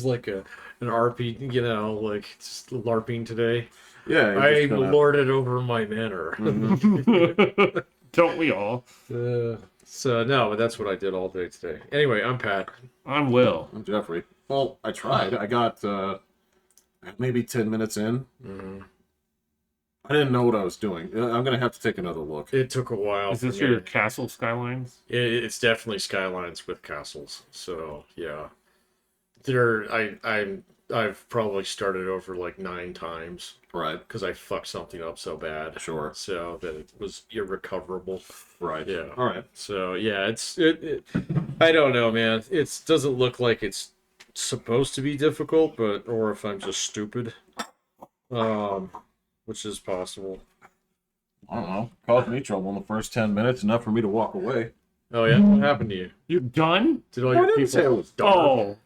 like an RP, like just LARPing today. Yeah, I lorded over my manor. Don't we all? So no, but that's what I did all day today. Anyway, I'm Pat. I'm Will. I'm Jeffrey. Well, I tried. I got maybe 10 minutes in. I didn't know what I was doing. I'm going to have to take another look. It took a while. Is this your castle Skylines? It's definitely Skylines with castles. So yeah, I've probably started over like 9 times. Right. Because I fucked something up so bad. Sure. So that it was irrecoverable. Right. Yeah. All right. So yeah, I don't know, man. It doesn't look like it's supposed to be difficult, or if I'm just stupid, which is possible. I don't know. Caused me trouble in the first 10 minutes, enough for me to walk away. Oh yeah, what happened to you? You're done? Did all your people say it was done?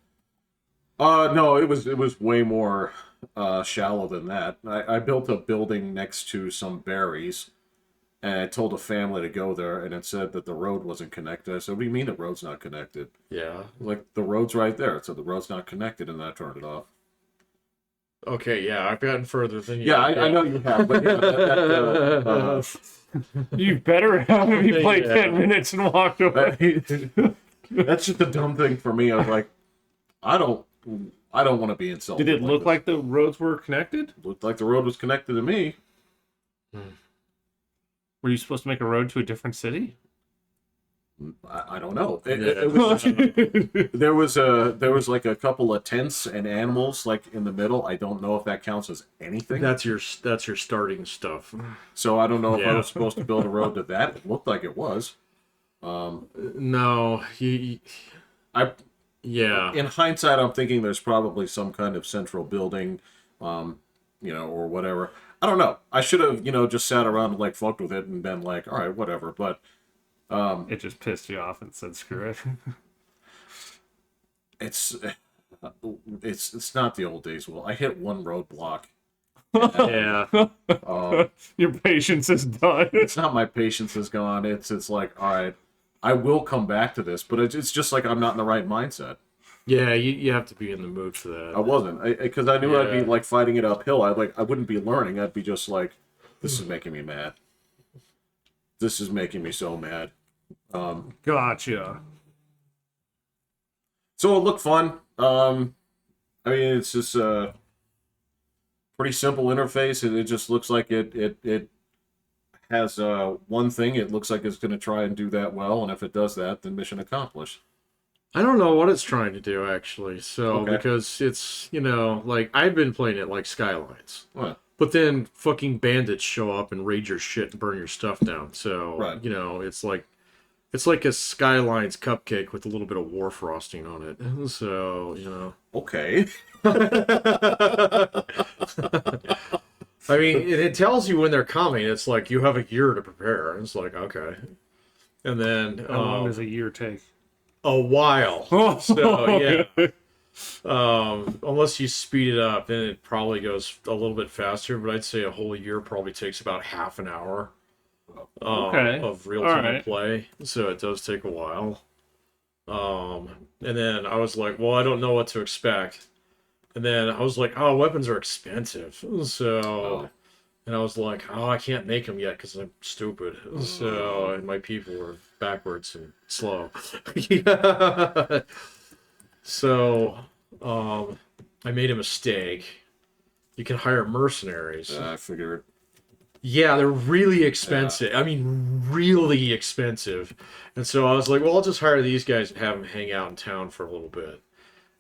No, it was way more shallow than that. I built a building next to some berries, and I told a family to go there, and it said that the road wasn't connected. I said, "What do you mean the road's not connected?" Yeah. Like, the road's right there. It said the road's not connected, and then I turned it off. Okay, yeah, I've gotten further than you. Yeah, I know you have, but yeah, You better have me play 10 minutes and walk away. that's just a dumb thing for me. I was like, I don't want to be insulted. Did it look like the roads were connected? Looked like the road was connected to me. Were you supposed to make a road to a different city? I don't know. It was just, there was like a couple of tents and animals like in the middle. I don't know if that counts as anything. That's your starting stuff. So I don't know if I was supposed to build a road to that. It looked like it was. No, yeah. In hindsight, I'm thinking there's probably some kind of central building, or whatever. I don't know. I should have, just sat around and like fucked with it and been like, all right, whatever. But it just pissed you off and said screw it. it's not the old days, Will. I hit one roadblock. Yeah. Your patience is done. It's not my patience is gone. It's like, all right, I will come back to this, but it's just like I'm not in the right mindset. Yeah, you have to be in the mood for that. I wasn't, because I knew I'd be like fighting it uphill. I wouldn't be learning. I'd be just like, this is making me mad. This is making me so mad. Gotcha. So it looked fun. I mean, it's just a pretty simple interface. It just looks like it has one thing. It looks like it's going to try and do that well, and if it does that, then mission accomplished. I don't know what it's trying to do, actually. So, Okay. because it's, like, I've been playing it like Skylines. What? But then fucking bandits show up and raid your shit and burn your stuff down. So, Right. it's like a Skylines cupcake with a little bit of war frosting on it. So, Okay. I mean, it tells you when they're coming. It's like you have a year to prepare. It's like, okay. And then... How long does a year take? A while. So, yeah. Unless you speed it up, then it probably goes a little bit faster, but I'd say a whole year probably takes about half an hour of real-time play. So it does take a while. And then I was like, well, I don't know what to expect. And then I was like, oh, weapons are expensive. So, and I was like, oh, I can't make them yet because I'm stupid. So, and my people are backwards and slow. So, I made a mistake. You can hire mercenaries. I figured. Yeah, they're really expensive. I mean, really expensive. And so I was like, well, I'll just hire these guys and have them hang out in town for a little bit.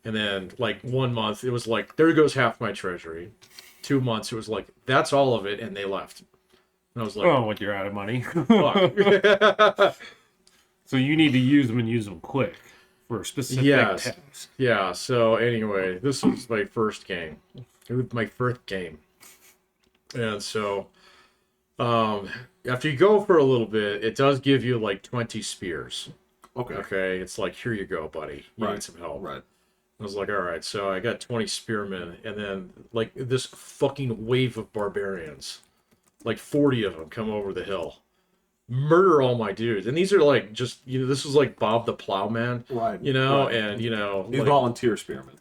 And then, like, 1 month, it was like, there goes half my treasury. 2 months, it was like, that's all of it, and they left. And I was like, oh, when you're out of money. fuck. So you need to use them and use them quick for a specific task. Yeah, so anyway, this was my first game. It was my first game. And so, after you go for a little bit, it does give you, like, 20 spears. Okay, it's like, here you go, buddy. You need some help. Right. I was like, all right, so I got 20 spearmen, and then, like, this fucking wave of barbarians. Like, 40 of them come over the hill. Murder all my dudes. And these are, like, just, this is like Bob the Plowman. Right. And, These like, volunteer spearmen.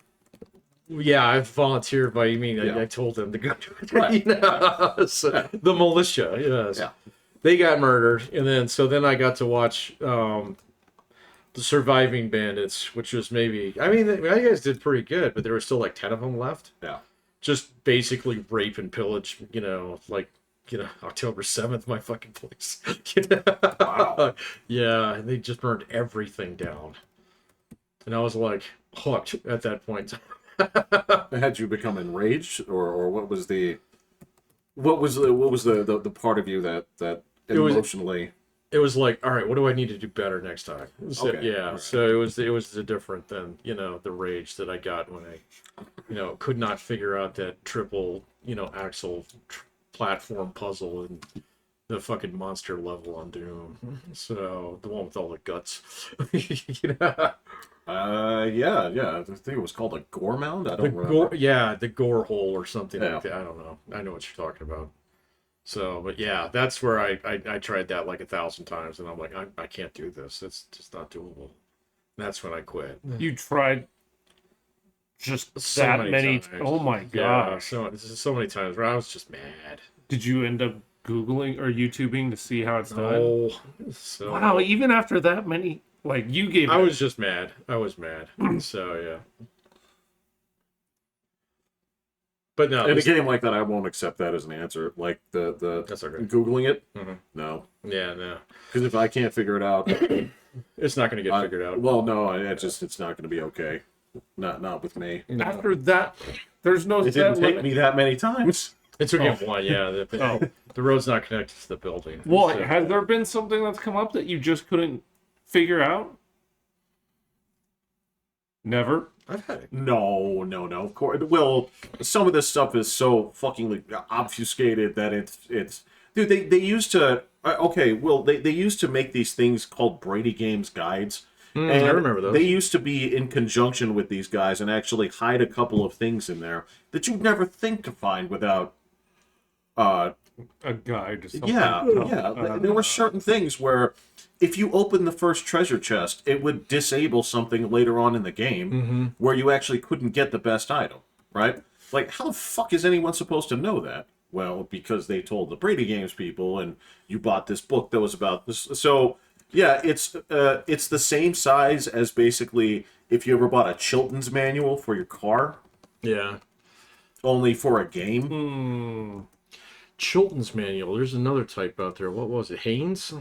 Yeah, I volunteered by you mean Yeah. I told them to go do it. Right. So, the militia, yes. Yeah. They got murdered, and then I got to watch the surviving bandits, which was maybe you guys did pretty good, but there were still like 10 of them left. Yeah. Just basically rape and pillage, October 7th, my fucking place. Wow. Yeah, and they just burned everything down. And I was like hooked at that point. Had you become enraged, or what was the part of you that emotionally? It was like, all right, what do I need to do better next time? So, Okay. yeah, Right. so it was different than the rage that I got when I could not figure out that triple axle platform puzzle and the fucking monster level on Doom. So the one with all the guts. Yeah. I think it was called a gore mound. I The don't remember. the gore hole or something Yeah. like that. I don't know. I know what you're talking about. So, but yeah, that's where I tried that like 1,000 times, and I'm like, I can't do this. It's just not doable. That's when I quit. You tried just So that many many. times. Oh my Yeah, gosh! so many times where I was just mad. Did you end up Googling or YouTubing to see how it's done? Oh, so Wow! Even after that many, like you gave. I it- was just mad. I was mad. So yeah. But no, In a game like that, I won't accept that as an answer. Like the that's okay. Googling it, Mhm. no, Yeah, no, because if I can't figure it out, it's not going to get figured out. well, no, it's not going to be okay. Not with me. No. After that, there's no It set didn't take limit. me that many times. It took him one. Yeah, Oh. the road's not connected to the building. Well, So- has there been something that's come up that you just couldn't figure out? Never. I've had it. No. Of course. Well, some of this stuff is so fucking obfuscated that it's. Dude, they used to. Okay, well, they used to make these things called Brady Games guides. And I remember those. They used to be in conjunction with these guys and actually hide a couple of things in there that you'd never think to find without. A guide or something. Yeah, Oh, yeah. There were certain things where if you opened the first treasure chest, it would disable something later on in the game where you actually couldn't get the best item, right? Like, how the fuck is anyone supposed to know that? Well, because they told the Brady Games people, and you bought this book that was about this. So, yeah, it's the same size as basically if you ever bought a Chilton's manual for your car, Yeah. only for a game. Chilton's manual. There's another type out there. What was it? Haynes?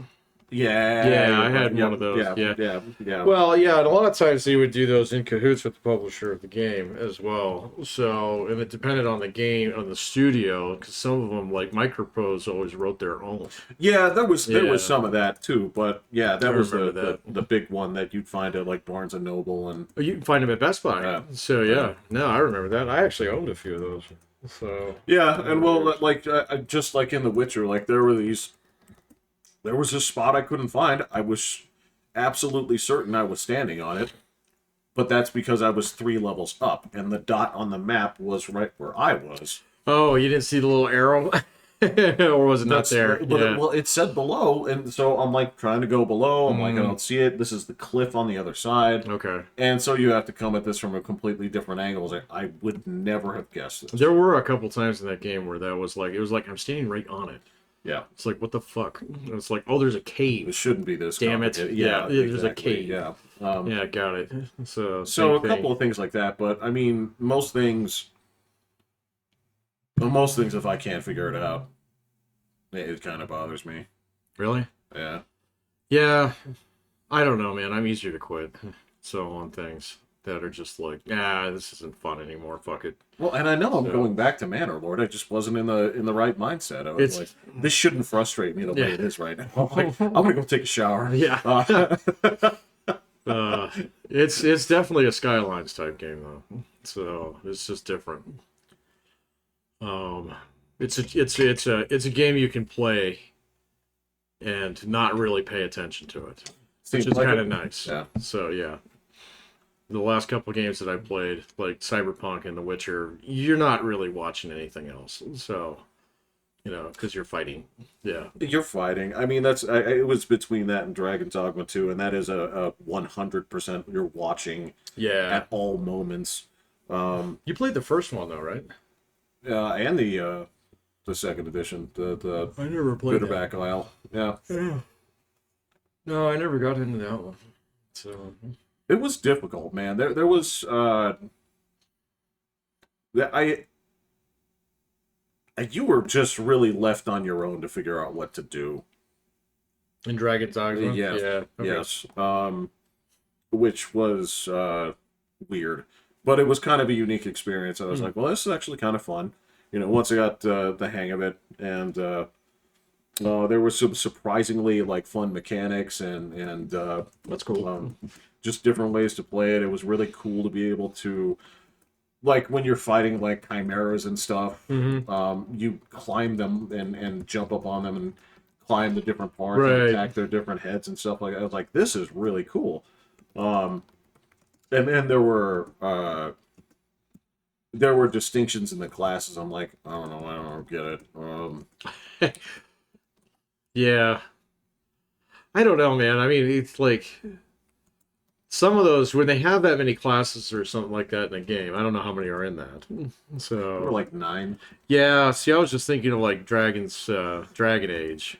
Yeah, Yeah, I had one of those, yeah. Yeah. Well, yeah, and a lot of times they would do those in cahoots with the publisher of the game as well. So, and it depended on the game, on the studio, because some of them, like Microprose, always wrote their own. Yeah, there was Yeah. some of that too, but yeah, that I was remember the big one that you'd find at like Barnes and Noble and You can find them at Best Buy. Yeah. So, yeah. No, I remember that. I actually owned a few of those. So, yeah, and well, like just like in The Witcher, like there was a spot I couldn't find. I was absolutely certain I was standing on it, but that's because I was 3 levels up, and the dot on the map was right where I was. oh, you didn't see the little arrow? Or was it not there? But Yeah. well, it said below, and so I'm like trying to go below. I'm like, I don't see it. This is the cliff on the other side. Okay. And so you have to come at this from a completely different angle. It's like, I would never have guessed this. There were a couple times in that game where that was like, it was like I'm standing right on it. Yeah. It's like, what the fuck? And it's like, oh, there's a It cave. shouldn't be this Damn it. complicated. Yeah, there's a exactly. cave. Yeah. Yeah, got it. So So a couple of things like that, but I mean, most things, if I can't figure it out, it kind of bothers me. Really? Yeah. Yeah. I don't know, man. I'm easier to quit. So on things that are just like, this isn't fun anymore. Fuck it. Well, and I know I'm So- going back to Manor Lord. I just wasn't in the right mindset. I was It's- like, this shouldn't frustrate me the way Yeah. it is right now. I'm like, I'm gonna go take a shower. Yeah. It's definitely a Skylines type game though. So it's just different. It's a game you can play and not really pay attention to it, Seems which is like kind it. of nice. Yeah. So yeah, the last couple of games that I played, like Cyberpunk and The Witcher, you're not really watching anything else. So, because you're fighting. Yeah. You're fighting. I mean, it was between that and Dragon's Dogma 2, and that is a 100% you're watching Yeah. at all moments. You played the first one though, right? And the second edition, the I never played Bitterback Isle. Yeah. No, I never got into that one. So It was difficult, man. There was you were just really left on your own to figure out what to do. in Dragon's Dogma? Yes. Yeah. Okay. Yes. Which was weird, but it was kind of a unique experience. I was like, well, this is actually kind of fun. Once I got the hang of it, and there were some surprisingly like fun mechanics and That's cool. just different ways to play it. It was really cool to be able to, like when you're fighting like chimeras and stuff, you climb them and jump up on them and climb the different parts and attack their different heads and stuff like that. I was like, this is really cool. And then there were distinctions in the classes. I'm like, I don't get it. Yeah. I don't know, man. I mean, it's like some of those when they have that many classes or something like that in a game. I don't know how many are in that. So There were like 9. yeah. See, I was just thinking of like Dragon Age,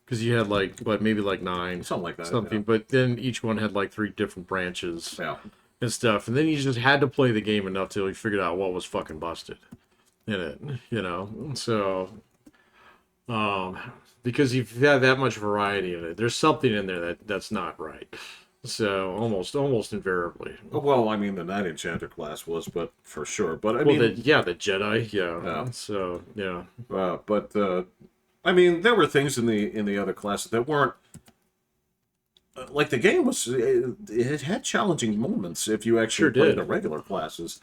because you had like maybe like 9, Something like that. something. Yeah. But then each one had like 3 different branches. Yeah. And stuff, and then you just had to play the game enough till you figured out what was fucking busted in it, so because you've had that much variety in it, there's something in there that's not right. So almost invariably. Well, I mean, the Knight Enchanter class was, but for sure. But I mean, The Jedi, yeah. Yeah. So yeah, but I mean, there were things in the other classes that weren't. Like the game was, it had challenging moments if you actually Sure played did. the regular classes.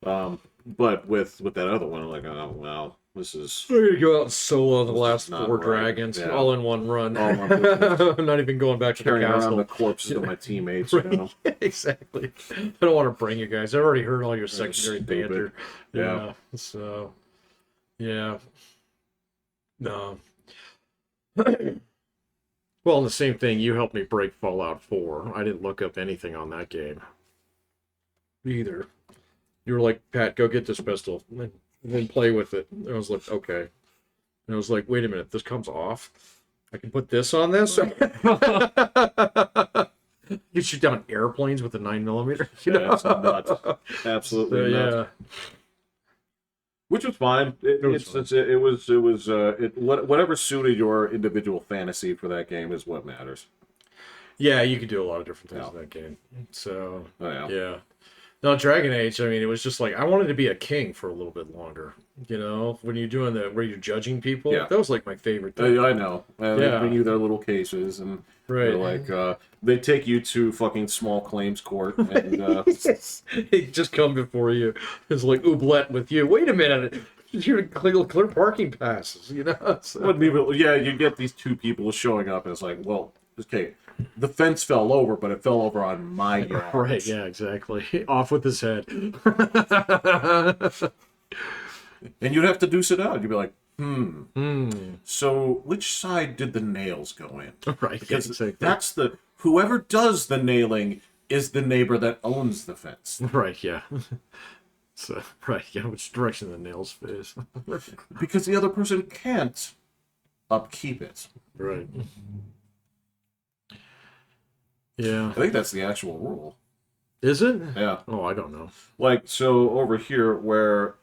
But with that other one, I'm like, oh wow, this is. we're gonna go out and solo the last not 4 right. dragons Yeah. all in one run. All in one business. I'm not even going back to the Carrying around castle. the corpses of my teammates. Right. Exactly. I don't want to bring you guys. I've already heard all your secondary stupid. banter. Yeah. So, yeah. No. Well, and the same thing. You helped me break Fallout 4. I didn't look up anything on that game either. You were like, Pat, go get this pistol and then play with it. And I was like, okay. And I was like, wait a minute, this comes off. I can put this on this. You shoot down airplanes with a 9mm. Yeah, it's nuts. Absolutely nuts. Yeah. Which was fine. Whatever suited your individual fantasy for that game is what matters. Yeah, you could do a lot of different things Yeah. in that game. So, Oh, yeah. yeah. No, Dragon Age, I mean, it was just like, I wanted to be a king for a little bit longer. When you're doing where you're judging people, Yeah. that was like my favorite thing. I know. They Yeah. bring you their little cases, and Right. they're like, they take you to fucking small claims court, and He just come before you. It's like ooblet with you. Wait a minute. You're clear parking passes, So, wouldn't even. Yeah, you get these 2 people showing up, and it's like, well, okay, the fence fell over, but it fell over on my yard. right, yeah, exactly. Off with his head. And you'd have to deuce it out. You'd be like, so which side did the nails go in? Right, Because exactly. that's whoever does the nailing is the neighbor that owns the fence. Right, yeah. So, right, yeah, which direction the nails face. Because the other person can't upkeep it. Right. Yeah. I think that's the actual rule. Is it? Yeah. Oh, I don't know. Like, so over here where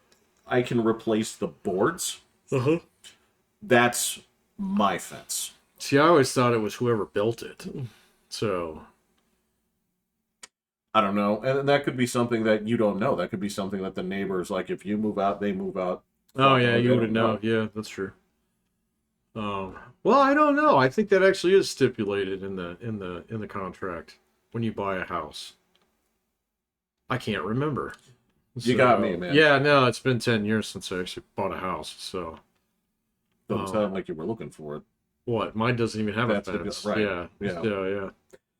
I can replace the boards, Uh-huh. that's my fence. See, I always thought it was whoever built it. So, I don't know. And that could be something that you don't know. That could be something that the neighbors, like, if you move out, they move out. oh yeah, They you don't wouldn't know. Yeah, that's true. Well, I don't know. I think that actually is stipulated in the contract when you buy a house. I can't remember. You got me, man. Yeah, no, it's been 10 years since I actually bought a house. So, Doesn't sound like you were looking for it. what? Mine doesn't even have That's a a fence. right. Yeah, Yeah. yeah.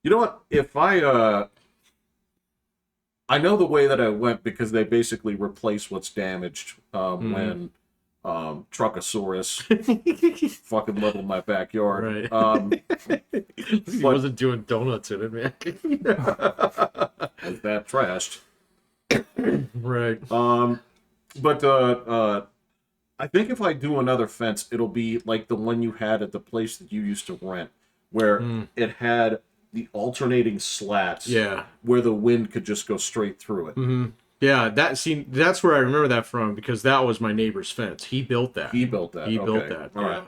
You know what? If I know the way that I went because they basically replace what's damaged when Truckosaurus fucking leveled my backyard. Right. He wasn't doing donuts in it, man. With that trashed. Right. But I think if I do another fence, it'll be like the one you had at the place that you used to rent, where it had the alternating slats. Yeah. Where the wind could just go straight through it. Yeah, that's where I remember that from, because that was my neighbor's fence. He built that. He built that. He built Okay. that. All yeah. right.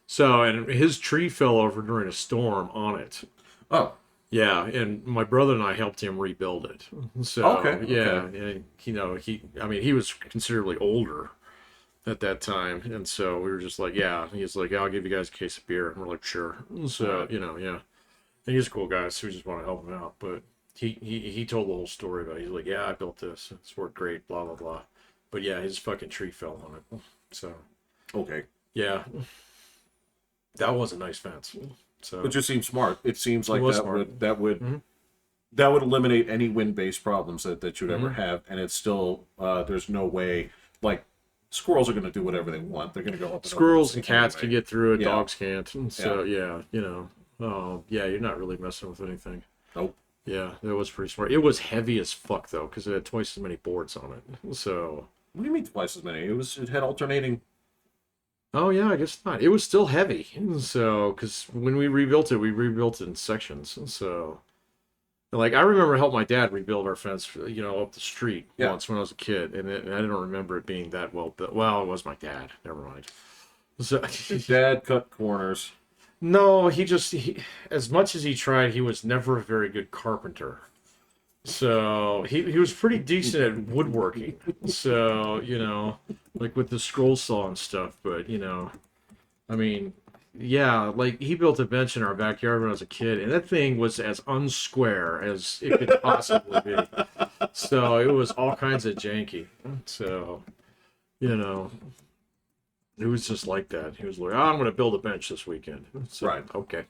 So, and his tree fell over during a storm on it. Oh. Yeah, and my brother and I helped him rebuild it. So, Okay, yeah, okay. and, he was considerably older at that time, and so we were just like, yeah. He's like, I'll give you guys a case of beer, and we're like, sure. So, Right. yeah. And he's a cool guy, so we just want to help him out. But he told the whole story about it. He's like, yeah, I built this. It's worked great, blah, blah, blah. But yeah, his fucking tree fell on it. So, Okay. yeah. That was a nice fence. So, It just seems smart. It seems like was that smart. would eliminate any wind-based problems that you'd ever have, and it's still there's no way, like, squirrels are going to do whatever they want. They're going to go up and over squirrels this and thing cats anyway. can get through it. Yeah. Dogs can't. And so, yeah, you're not really messing with anything. Nope. Yeah, that was pretty smart. It was heavy as fuck, though, because it had twice as many boards on it. So, What do you mean twice as many? It had alternating. oh, yeah, I guess not. It was still heavy. So, because when we rebuilt it in sections. So, like, I remember helping my dad rebuild our fence, up the street once when I was a kid. And I don't remember it being that well built. Well, it was my dad. Never mind. So, Dad cut corners. no, as much as he tried, he was never a very good carpenter. So he was pretty decent at woodworking. So, like with the scroll saw and stuff. But, I mean, yeah, like he built a bench in our backyard when I was a kid, and that thing was as unsquare as it could possibly be. So it was all kinds of janky. So, it was just like that. He was like, I'm going to build a bench this weekend. So, Right. Okay.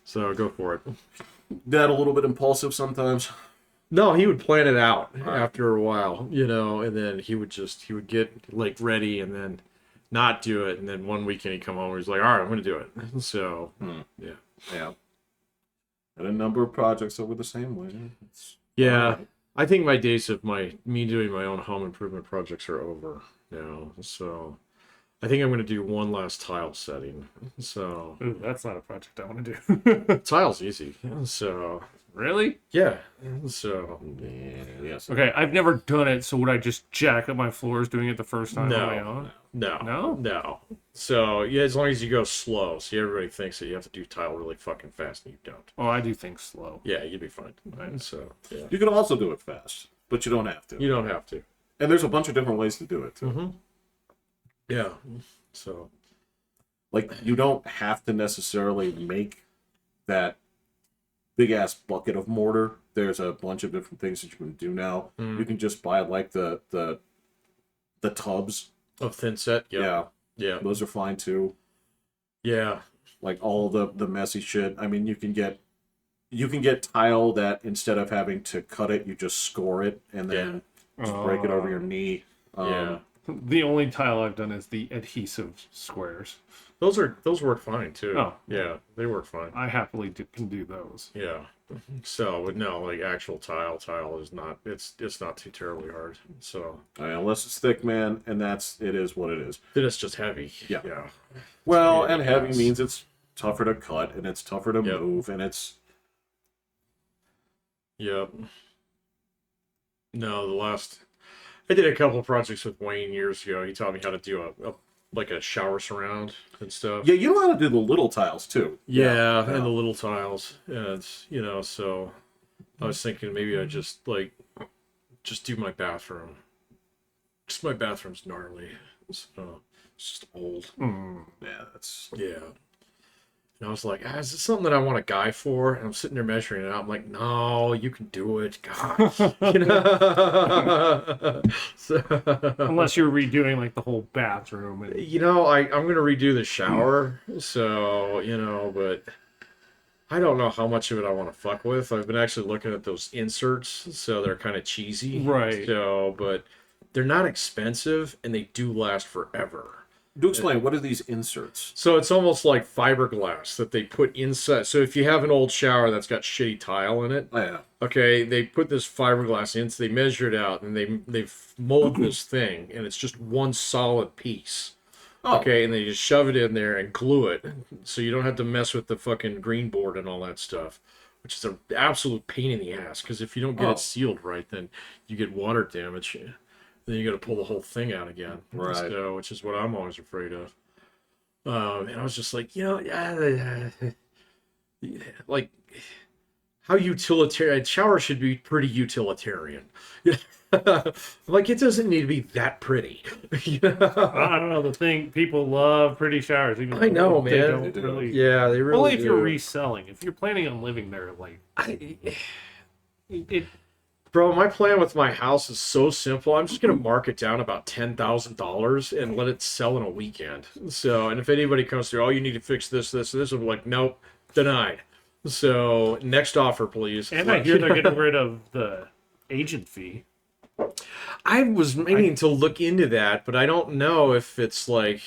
So go for it. Dad a little bit impulsive sometimes. No, he would plan it out after a while, and then he would get like ready and then not do it. And then one weekend he'd come home and he's like, all right, I'm going to do it. So, yeah. Yeah. And a number of projects that were the same way. Yeah. I think my days of me doing my own home improvement projects are over now. So I think I'm going to do one last tile setting. So Ooh, that's not a project I want to do. tile's easy. So Really? yeah. So Yes. Okay, I've never done it, so would I just jack up my floors doing it the first time on my own? No. So yeah, as long as you go slow. See, everybody thinks that you have to do tile really fucking fast, and you don't. Oh, I do things slow. Yeah, you'd be fine. So yeah, You can also do it fast, but you don't have to. you don't have to. And there's a bunch of different ways to do it too. Mm-hmm. Yeah. So Like, you don't have to necessarily make that big ass bucket of mortar. There's a bunch of different things that you can do now. You can just buy like the tubs. of thin set. Yeah, Yeah. those are fine too. Yeah. Like all the messy shit. I mean, you can get tile that instead of having to cut it, you just score it and then just break it over your knee. Yeah. The only tile I've done is the adhesive squares. Those work fine too. Oh. Yeah, they work fine. I happily can do those. Yeah. So, but no, like actual tile is not. It's not too terribly hard. So Unless it's thick, man, and it is what it is. then it's just heavy. Yeah. Yeah. Well, Yeah, and heavy yes. means it's tougher to cut and it's tougher to Yep. move and it's Yep. No, I did a couple of projects with Wayne years ago. He taught me how to do a shower surround and stuff. yeah. You know how to do the little tiles too. Yeah, and the little tiles. And so I was thinking maybe I just do my bathroom. Just my bathroom's gnarly. So it's just old. Yeah, that's Yeah. And I was like, is this something that I want a guy for? And I'm sitting there measuring it out. I'm like, no, you can do it. God. So, Unless you're redoing like the whole bathroom. And... I'm going to redo the shower. So, but I don't know how much of it I want to fuck with. I've been actually looking at those inserts. So they're kind of cheesy. Right. So, but they're not expensive and they do last forever. Do explain, what are these inserts? So it's almost like fiberglass that they put inside. So if you have an old shower that's got shitty tile in it, Oh, yeah. okay, they put this fiberglass in, so they measure it out, and they mold this thing, and it's just one solid piece. Oh. Okay, and they just shove it in there and glue it, so you don't have to mess with the fucking green board and all that stuff, which is an absolute pain in the ass, because if you don't get it sealed right, then you get water damage. Then you got to pull the whole thing out again. Right. So, which is what I'm always afraid of. And I was just like, like, how utilitarian. A shower should be pretty utilitarian. Like, it doesn't need to be that pretty. I don't know. The thing, people love pretty showers. Even I know, they man. don't They do. really. Yeah, they really Only if do. you're reselling. If you're planning on living there, like it. Bro, my plan with my house is so simple. I'm just gonna mark it down about $10,000 and let it sell in a weekend. So, and if anybody comes through, oh, you need to fix this, I'm like, nope, denied. So, next offer, please. And I hear they're getting rid of the agent fee. I was meaning to look into that, but I don't know if it's like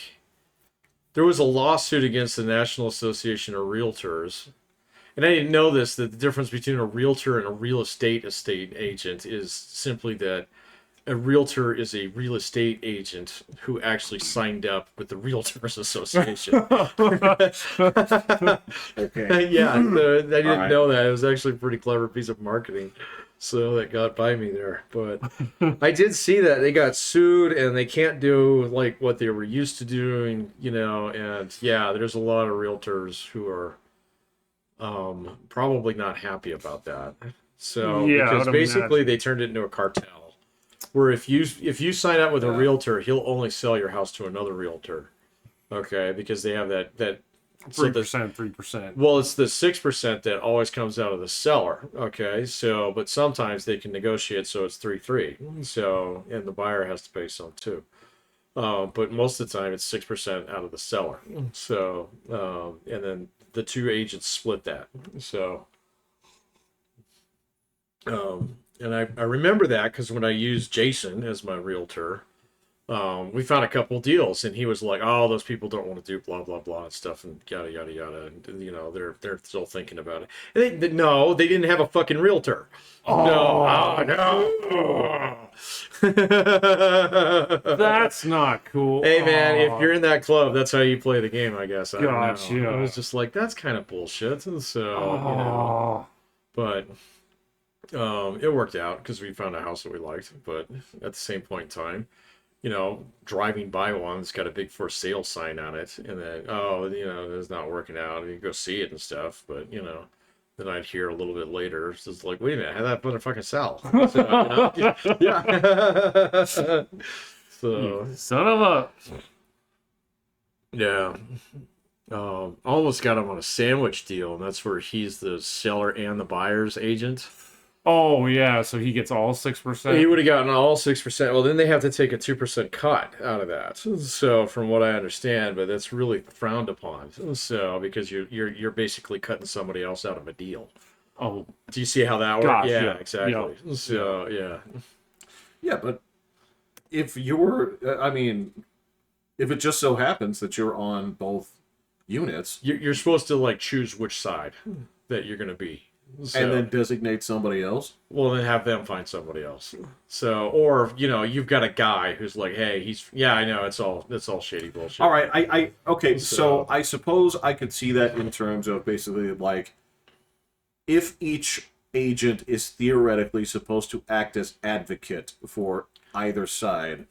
there was a lawsuit against the National Association of Realtors. And I didn't know this, that the difference between a realtor and a real estate agent is simply that a realtor is a real estate agent who actually signed up with the Realtors Association. Okay. Yeah, so I didn't Alright. know that. It was actually a pretty clever piece of marketing. So that got by me there. But I did see that they got sued and they can't do like what they were used to doing, and yeah, there's a lot of realtors who are probably not happy about that. So Yeah, I because would basically imagine. they turned it into a cartel, where if you sign up with a realtor, he'll only sell your house to another realtor. Okay, because they have that 3%. well, it's the 6% that always comes out of the seller. Okay, so but sometimes they can negotiate so it's 3-3. So and the buyer has to pay some too. But most of the time it's 6% out of the seller. So and then the two agents split that. So and I remember that because when I used Jason as my realtor, we found a couple deals, and he was like, "Oh, those people don't want to do blah blah blah and stuff, and yada yada yada." And they're still thinking about it. And no, they didn't have a fucking realtor. No. That's not cool. Hey man, if you're in that club, that's how you play the game, I guess. I don't know. Gotcha. I was just like, that's kind of bullshit. And so, but it worked out because we found a house that we liked. But at the same point in time, driving by one, it's got a big for sale sign on it, and then it's not working out. And you go see it and stuff, but then I'd hear a little bit later, it's just like, wait a minute, how that motherfucking sell? So, yeah. So Son of a. yeah. Almost got him on a sandwich deal, and that's where he's the seller and the buyer's agent. Oh yeah, so he gets all 6%. He would have gotten all 6%. Well, then they have to take a 2% cut out of that. So, from what I understand, but that's really frowned upon. So, because you're basically cutting somebody else out of a deal. Oh, Do you see how that works? Gosh, Yeah, yeah. exactly. So, yeah. Yeah, but if if it just so happens that you're on both units You're supposed to like choose which side that you're going to be. So, and then designate somebody else. well, then have them find somebody else. So, or you've got a guy who's like, hey, I know it's all shady bullshit. All right, okay, so I suppose I could see that in terms of basically like if each agent is theoretically supposed to act as advocate for either side,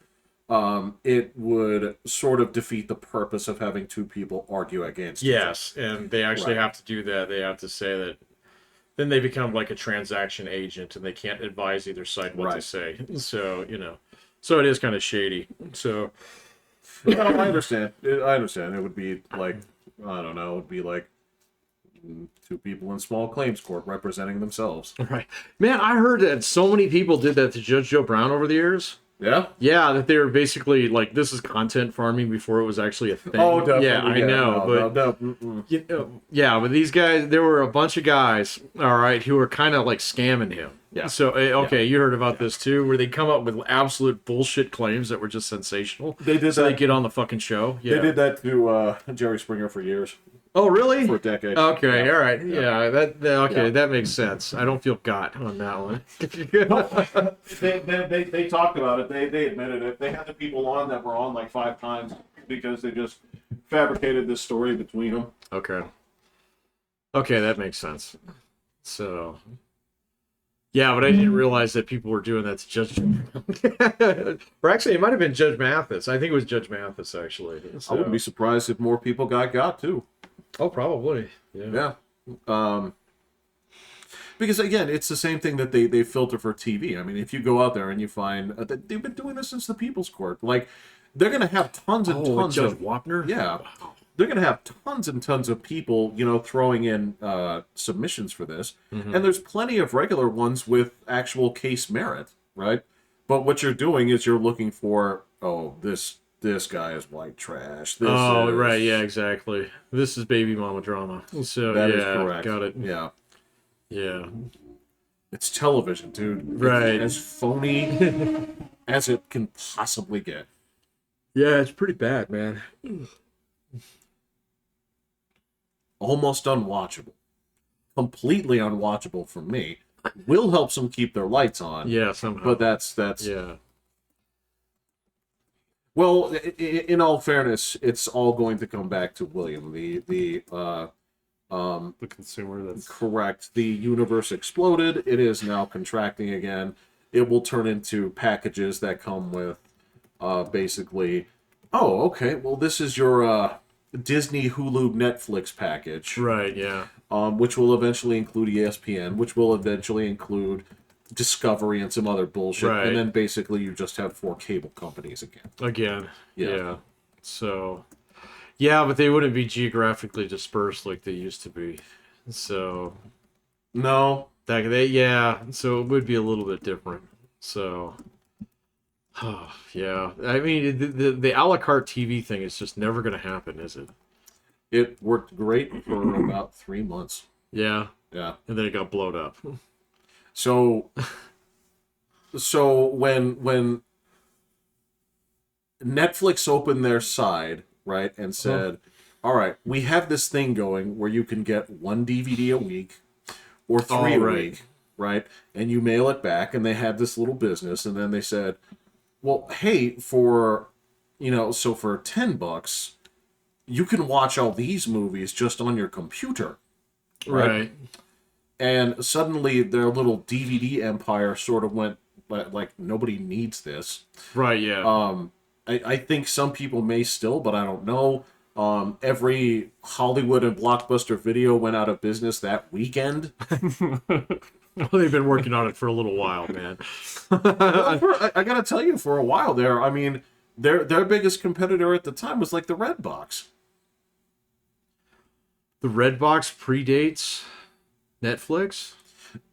it would sort of defeat the purpose of having two people argue against each other. Yes, and they actually Right. have to do that. They have to say that. Then they become like a transaction agent, and they can't advise either side what to Right. say. So so it is kind of shady. So No, I understand. It would be like, I don't know, it would be like two people in small claims court representing themselves. right, man, I heard that so many people did that to Judge Joe Brown over the years. Yeah? Yeah, that they were basically like, this is content farming before it was actually a thing. Oh, definitely. Yeah, I know, but yeah, but these guys, there were a bunch of guys, all right, who were kind of like scamming him. Yeah. So, okay, you heard about this too, where they come up with absolute bullshit claims that were just sensational. They did so that. they get on the fucking show. Yeah. They did that to Jerry Springer for years. Oh, really? For a decade. Okay, Yeah. all right. Yeah, okay, Yeah. that makes sense. I don't feel got on that one. They talked about it. They admitted it. They had the people on that were on like 5 times because they just fabricated this story between them. Okay. Okay, that makes sense. So, yeah, but I didn't realize that people were doing that to Judge. Or actually, it might have been Judge Mathis. I think it was Judge Mathis, actually. So. I wouldn't be surprised if more people got too. Oh, probably. Yeah. Because again, it's the same thing that they filter for TV. I mean, if you go out there and you find that they've been doing this since the People's Court, like they're going to have tons and tons Judge of Wapner. Yeah, they're going to have tons and tons of people, throwing in submissions for this, and there's plenty of regular ones with actual case merit, right? But what you're doing is you're looking for, this guy is white trash. This is... right, yeah, exactly. This is baby mama drama. So That yeah, is correct. got it. Yeah. Yeah. It's television, dude. Right. It's as phony as it can possibly get. Yeah, it's pretty bad, man. Almost unwatchable. Completely unwatchable for me. Will helps them keep their lights on. Yeah, somehow. But that's yeah. Well, in all fairness, it's all going to come back to William. The consumer. That's correct. The universe exploded. It is now contracting again. It will turn into packages that come with basically, okay, well, this is your Disney, Hulu, Netflix package. Right, yeah. Which will eventually include ESPN, which will eventually include Discovery and some other bullshit. Right. And then basically you just have 4 cable companies again. Yeah. So, yeah, but they wouldn't be geographically dispersed like they used to be. So, No. so it would be a little bit different. So, yeah. I mean, the a la carte TV thing is just never going to happen, is it? It worked great for about 3 months. Yeah. Yeah. And then it got blown up. So when Netflix opened their side, right, and said, all right, we have this thing going where you can get 1 DVD a week or 3 a week, right? And you mail it back, and they had this little business, and then they said, well, hey, for $10, you can watch all these movies just on your computer. Right. And suddenly their little DVD empire sort of went like, nobody needs this. Right, yeah. I think some people may still, but I don't know. Every Hollywood and Blockbuster Video went out of business that weekend. Well, they've been working on it for a little while, man. I gotta tell you, for a while there, I mean, their biggest competitor at the time was like the Redbox. The Redbox predates Netflix?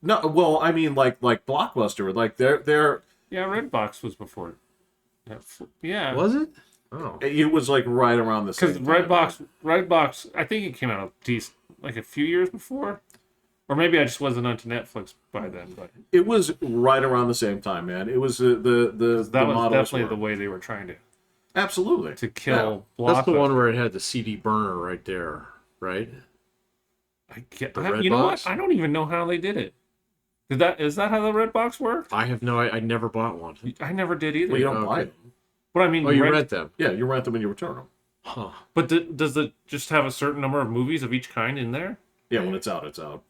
No, well, I mean, like Blockbuster, like they're Redbox was before. Yeah, Was it? Oh, it was like right around the same because time. Redbox, I think it came out like a few years before, or maybe I just wasn't onto Netflix by then. But It was right around the same time, man. It was the that was models definitely were- the way they were trying absolutely to kill. that's the Blockbuster. one where it had the CD burner right there, right? You know what? Redbox? I don't even know how they did it. Is that how the Redbox worked? I have I never bought one. I never did either. Well, you don't Okay. buy them. But I mean, Oh, you rent them? Yeah, you rent them and you return them. Huh. But does it just have a certain number of movies of each kind in there? Yeah, when it's out, it's out.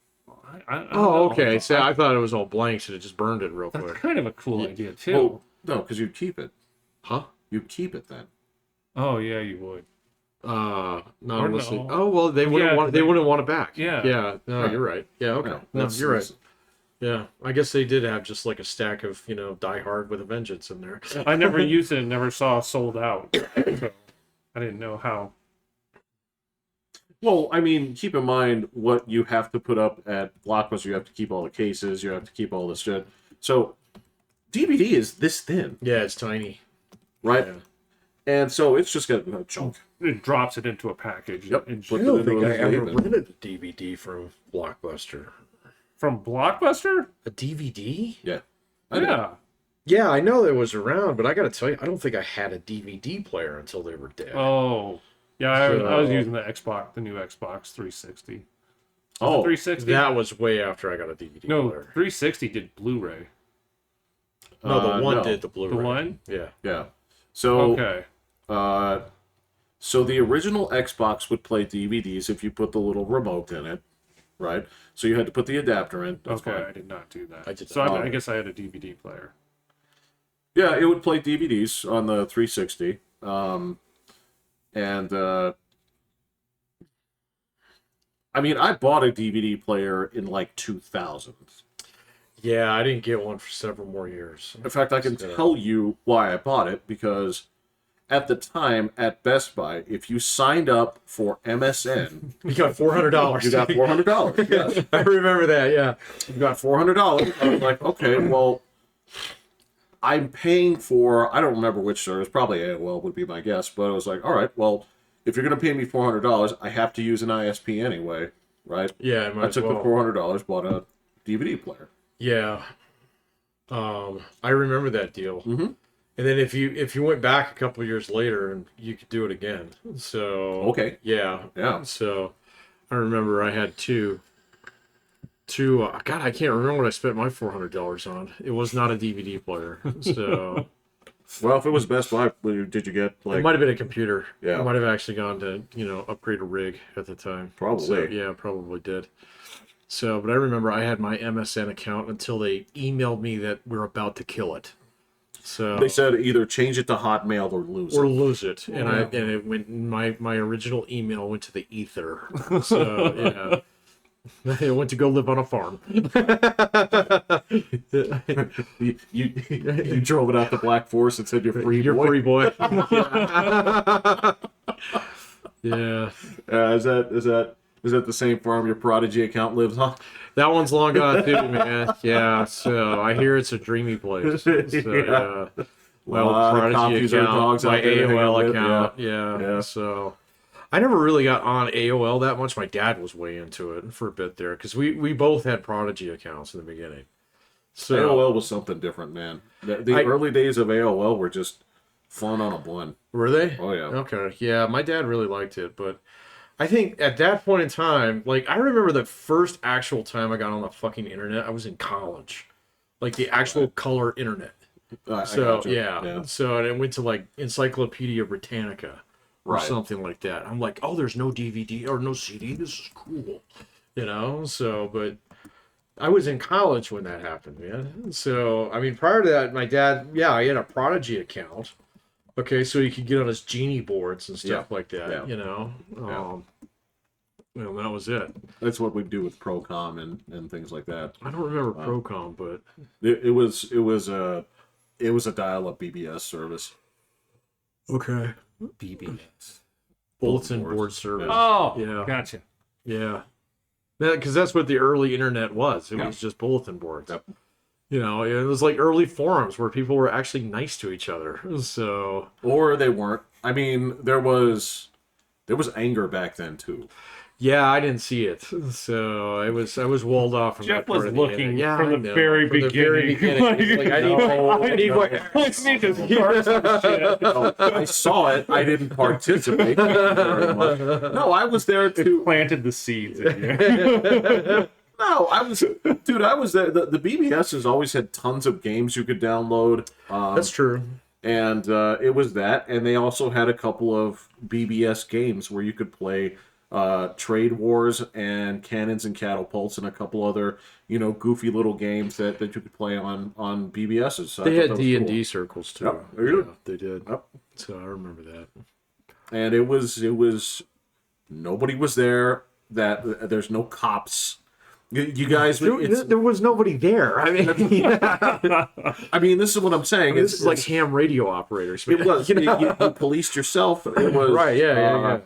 I don't Oh, know. okay. So I thought it was all blanks and it just burned it real That's quick. kind of a cool idea too. Well, no, because you'd keep it. Huh? You'd keep it then. Oh yeah, you would. Not Or unless no. Oh well, they wouldn't Yeah, want. They wouldn't want it back. Yeah. Yeah. No, Right. you're right. Yeah. Okay. Yeah, No, that's- you're right. that's- Yeah. I guess they did have just like a stack of Die Hard with a Vengeance in there. I never used it and never saw sold out. So I didn't know how. Well, I mean, keep in mind what you have to put up at Blockbuster. You have to keep all the cases. You have to keep all this shit. So DVD is this thin, Yeah, it's tiny. right? Yeah. And so it's just got a chunk. It drops it into a package. Yep. And Put I don't it think into I a ever sleeve and- rented a DVD from Blockbuster. From Blockbuster? A DVD? Yeah. I did. Yeah. Yeah, I know it was around, but I gotta tell you, I don't think I had a DVD player until they were dead. Oh. Yeah, I was So- using the new Xbox 360. Oh, 360? That was way after I got a DVD No, player. 360 did Blu-ray. No, the one no. did the Blu-ray. The one? Yeah. Yeah. So, Okay. so the original Xbox would play DVDs if you put the little remote in it, right? So you had to put the adapter in. That's Okay, fine. I did not do that. I did so not. I guess I had a DVD player. Yeah, it would play DVDs on the 360. I mean, I bought a DVD player in like 2000. Yeah, I didn't get one for several more years. In fact, I can tell you why I bought it, because at the time at Best Buy, if you signed up for MSN, You got $400. you got $400. Yes. I remember that, yeah. You got $400. I was like, okay, well, I'm paying for, I don't remember which service, probably AOL would be my guess, but I was like, all right, well, if you're going to pay me $400, I have to use an ISP anyway, right? Yeah, I took the $400, bought a DVD player. Yeah. I remember that deal. Mm-hmm. And then if you went back a couple years later, and you could do it again. So Okay. yeah, Yeah. So I remember I had two. God, I can't remember what I spent my $400 on. It was not a DVD player. So Well, if it was Best Buy, did you get it like? might have been a computer. Yeah. I might have actually gone to upgrade a rig at the time. Probably. So, yeah, probably did. So, but I remember I had my MSN account until they emailed me that we're about to kill it. So They said either change it to Hotmail or lose or it. lose it, and it went. My original email went to the ether. So yeah. I went to go live on a farm. You drove it out to Black Forest and said you're free. You're boy. free, boy. Yeah. Is that the same farm your Prodigy account lives on? That one's long gone too, man. Yeah, so I hear it's a dreamy place. So, yeah. My old lot of Prodigy copies or account, dogs my out there to hang out AOL with, account. yeah. Yeah. Yeah. So I never really got on AOL that much. My dad was way into it for a bit there because we both had Prodigy accounts in the beginning. So AOL was something different, man. The early days of AOL were just fun on a blend. were they? Oh, yeah. Okay. Yeah, my dad really liked it, but I think at that point in time, like I remember the first actual time I got on the fucking internet, I was in college. Like the actual color internet. I So gotcha. yeah. So and it went to like Encyclopedia Britannica or Right. something like that. I'm like, oh, there's no DVD or no CD. This is cool, So, but I was in college when that happened, man. So I mean, prior to that, my dad, he had a Prodigy account. Okay, so he could get on his Genie boards and stuff like that. Yeah. Well, that was it. That's what we do with Procom and things like that. I don't remember Procom, but It was a dial-up BBS service. okay. BBS. Bulletin boards. board service. Oh, Yeah. gotcha. Yeah. Because that's what the early internet was. It Yeah. was just bulletin boards. Yep. It was like early forums where people were actually nice to each other. So Or they weren't. I mean, there was anger back then too. yeah, I didn't see it. So I was walled off from Jeff that part was of the looking internet. Yeah, from I the know. very From the very beginning. beginning. He's like, I need my I need to start some shit. I saw it. I didn't participate very much. No, I was there to. Planted the seeds in you. No, I was there. The BBSs always had tons of games you could download. That's true. And it was that, and they also had a couple of BBS games where you could play Trade Wars and Cannons and Catapults and a couple other goofy little games that you could play on BBSs. So I They thought had that was D&D cool. circles too. Yep, they did. Yeah, they did. Yep. So I remember that. And it was nobody was there. That there's no cops. You guys, There was nobody there. I mean, I mean, this is what I'm saying. this is like ham radio operators. it man. was. You policed yourself. It was Right, yeah.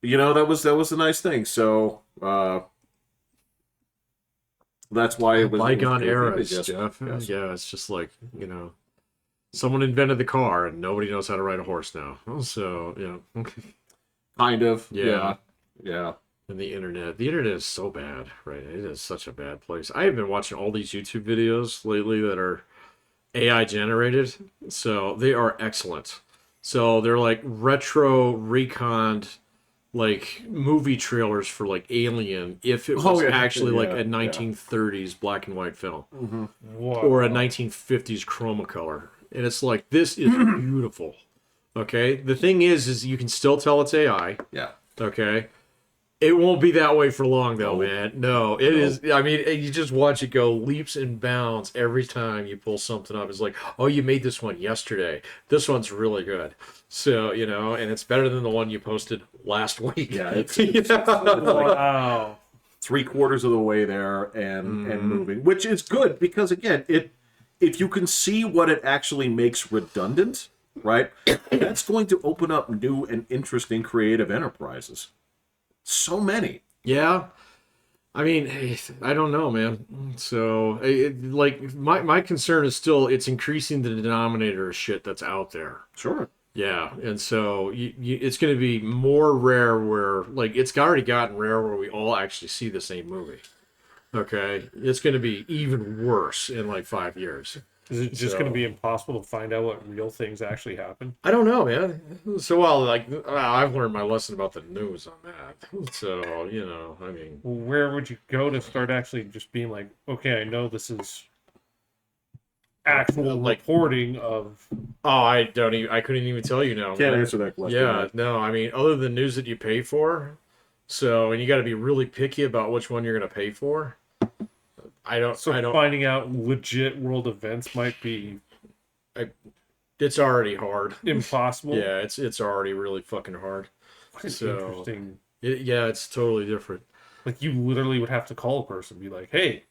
that was the nice thing. So that's why it was Bygone it was eras, yes, Jeff. yes. Yeah, it's just like, someone invented the car and nobody knows how to ride a horse now. So, Kind of. Yeah. Yeah. And the internet. The internet is so bad, right? It is such a bad place. I have been watching all these YouTube videos lately that are AI generated. So they are excellent. So they're like retro reconned like movie trailers for like Alien if it was actually like a 1930s black and white film or a 1950s chroma and it's like this is beautiful. Okay, the thing is you can still tell it's AI. Yeah. Okay, it won't be that way for long though, man. No, it is. I mean, you just watch it go leaps and bounds every time you pull something up. It's like, oh, you made this one yesterday. This one's really good. So, you know, and it's better than the one you posted last week. Yeah, it's Wow. 3/4 of the way there and moving, which is good because again, if you can see what it actually makes redundant, right, that's going to open up new and interesting creative enterprises. So many. Yeah. I mean, I don't know, man. So, like, my concern is still it's increasing the denominator of shit that's out there. Sure. Yeah, and so it's going to be more rare where, like, it's already gotten rare where we all actually see the same movie. Okay? It's going to be even worse in, like, 5 years. Is it just going to be impossible to find out what real things actually happen? I don't know, man. So, I've learned my lesson about the news on that. So, you know, I mean... Well, where would you go to start actually just being like, okay, I know this is actual reporting of... Oh, I couldn't even tell you now. Can't answer that question. Yeah, no, I mean, other than news that you pay for, so, and you got to be really picky about which one you're going to pay for. Finding out legit world events might be... It's already hard. Impossible? Yeah, it's already really fucking hard. Interesting. Yeah, it's totally different. Like, you literally would have to call a person and be like, hey,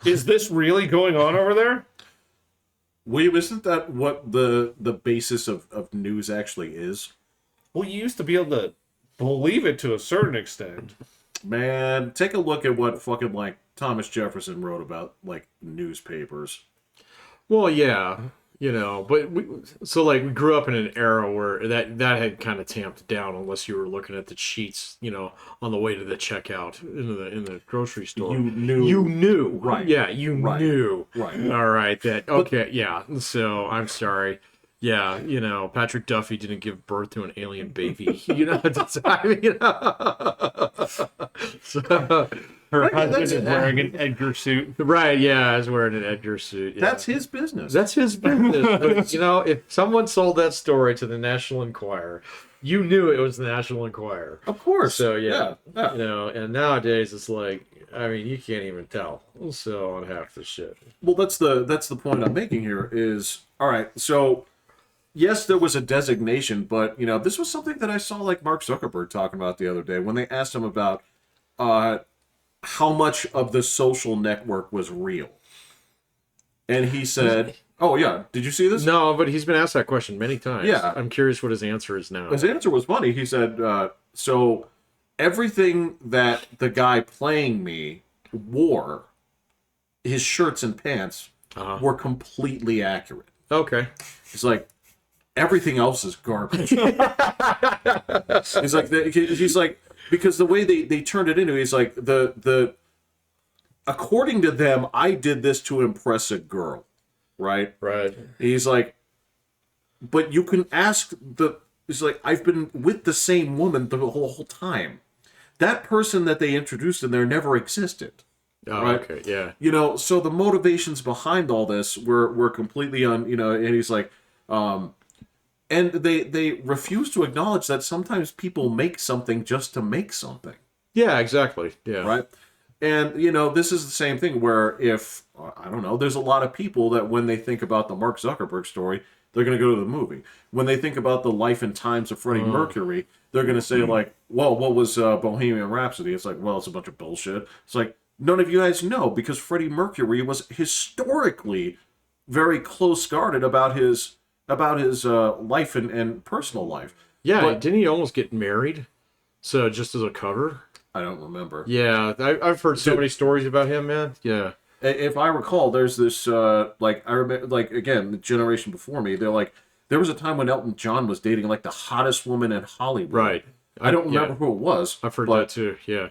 is this really going on over there? Well, isn't that what the basis of news actually is? Well, you used to be able to believe it to a certain extent. Man, take a look at what fucking, like, Thomas Jefferson wrote about, like, newspapers. Well, yeah, you know, but we grew up in an era where that had kind of tamped down unless you were looking at the sheets, you know, on the way to the checkout in the grocery store. You knew. Right. Yeah, you knew. Right. All right. Yeah. So I'm sorry. Yeah, you know, Patrick Duffy didn't give birth to an alien baby. You know, I mean, you know. So, her husband is wearing an Edgar suit. Right, yeah, I was wearing an Edgar suit. Yeah. That's his business. That's his business. But, you know, if someone sold that story to the National Enquirer, you knew it was the National Enquirer. Of course. So, yeah. You know, and nowadays it's like, I mean, you can't even tell. So, on half the shit. Well, that's the point I'm making here is, all right, so... Yes, there was a designation, but, you know, this was something that I saw, like, Mark Zuckerberg talking about the other day when they asked him about how much of the social network was real. And he said, oh, yeah, did you see this? No, but he's been asked that question many times. Yeah. I'm curious what his answer is now. His answer was funny. He said, so everything that the guy playing me wore, his shirts and pants, were completely accurate. Okay. He's like, everything else is garbage. he's like, because the way they turned it into, he's like, according to them, I did this to impress a girl, right? Right. He's like, but you can ask he's like, I've been with the same woman the whole time. That person that they introduced in there never existed. Oh, right? okay, yeah. You know, so the motivations behind all this were completely you know, and he's like, and they refuse to acknowledge that sometimes people make something just to make something. Yeah, exactly. Yeah. Right? And, you know, this is the same thing where if, I don't know, there's a lot of people that when they think about the Mark Zuckerberg story, they're going to go to the movie. When they think about the life and times of Freddie Mercury, they're going to say, like, well, what was Bohemian Rhapsody? It's like, well, it's a bunch of bullshit. It's like, none of you guys know because Freddie Mercury was historically very close-guarded about his life and personal life. Yeah, but, didn't he almost get married? So just as a cover? I don't remember. Yeah, I've heard so many stories about him, man. Yeah. If I recall, there's this, I remember, like, again, the generation before me, they're like, there was a time when Elton John was dating, like, the hottest woman in Hollywood. Right. I don't Yeah. remember who it was. I've heard but, that too. Yeah.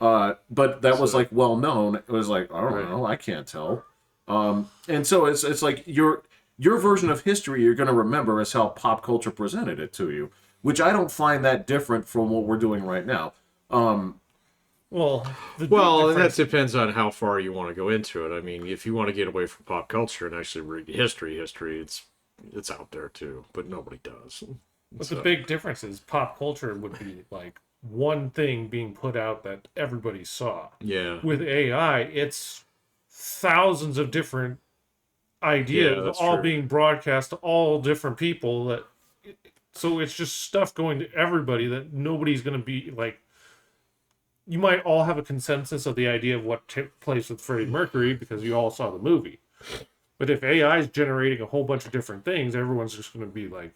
But that was So- like well known. It was like I don't Right. know, I can't tell. And so it's like your version of history you're going to remember is how pop culture presented it to you, which I don't find that different from what we're doing right now. Well, the big Well, and that difference- depends on how far you want to go into it. I mean, if you want to get away from pop culture and actually read history, it's out there too, but nobody does. But the big difference is pop culture would be like one thing being put out that everybody saw. Yeah. With AI, it's thousands of different Yeah, ideas that's all true. being broadcast to all different people that so it's just stuff going to everybody that nobody's going to be like you might all have a consensus of the idea of what took place with Freddie Mercury because you all saw the movie. But if AI is generating a whole bunch of different things, everyone's just going to be like,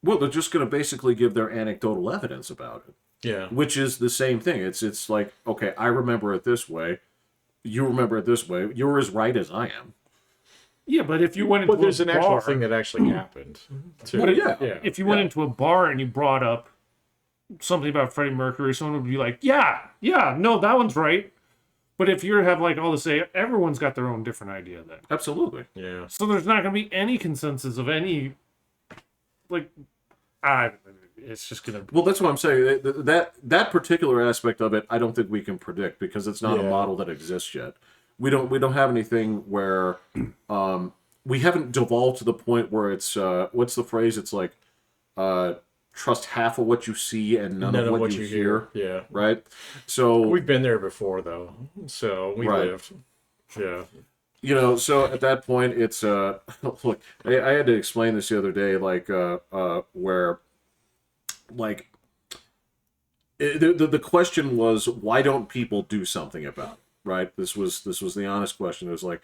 Well, they're just going to basically give their anecdotal evidence about it, Yeah. which is the same thing. It's like, okay, I remember it this way. You remember it this way. You're as right as I am. yeah, but if you went into But there's a an actual bar, thing that actually happened too. What if- Yeah. if you went into a bar and you brought up something about Freddie Mercury, someone would be like, yeah, no, that one's right. But if you have like all this, everyone's got their own different idea then. Absolutely. Yeah. So there's not going to be any consensus of any, like, it's just going to. Well, that's what I'm saying. That particular aspect of it, I don't think we can predict because it's not a Yeah. model that exists yet. We don't have anything where we haven't devolved to the point where it's what's the phrase? It's like trust half of what you see and none of what you hear. Yeah. Right. So We've been there before though. So we Right. lived. Yeah. so at that point it's look, I had to explain this the other day, like where like the question was, why don't people do something about it? Right. This was the honest question. It was like,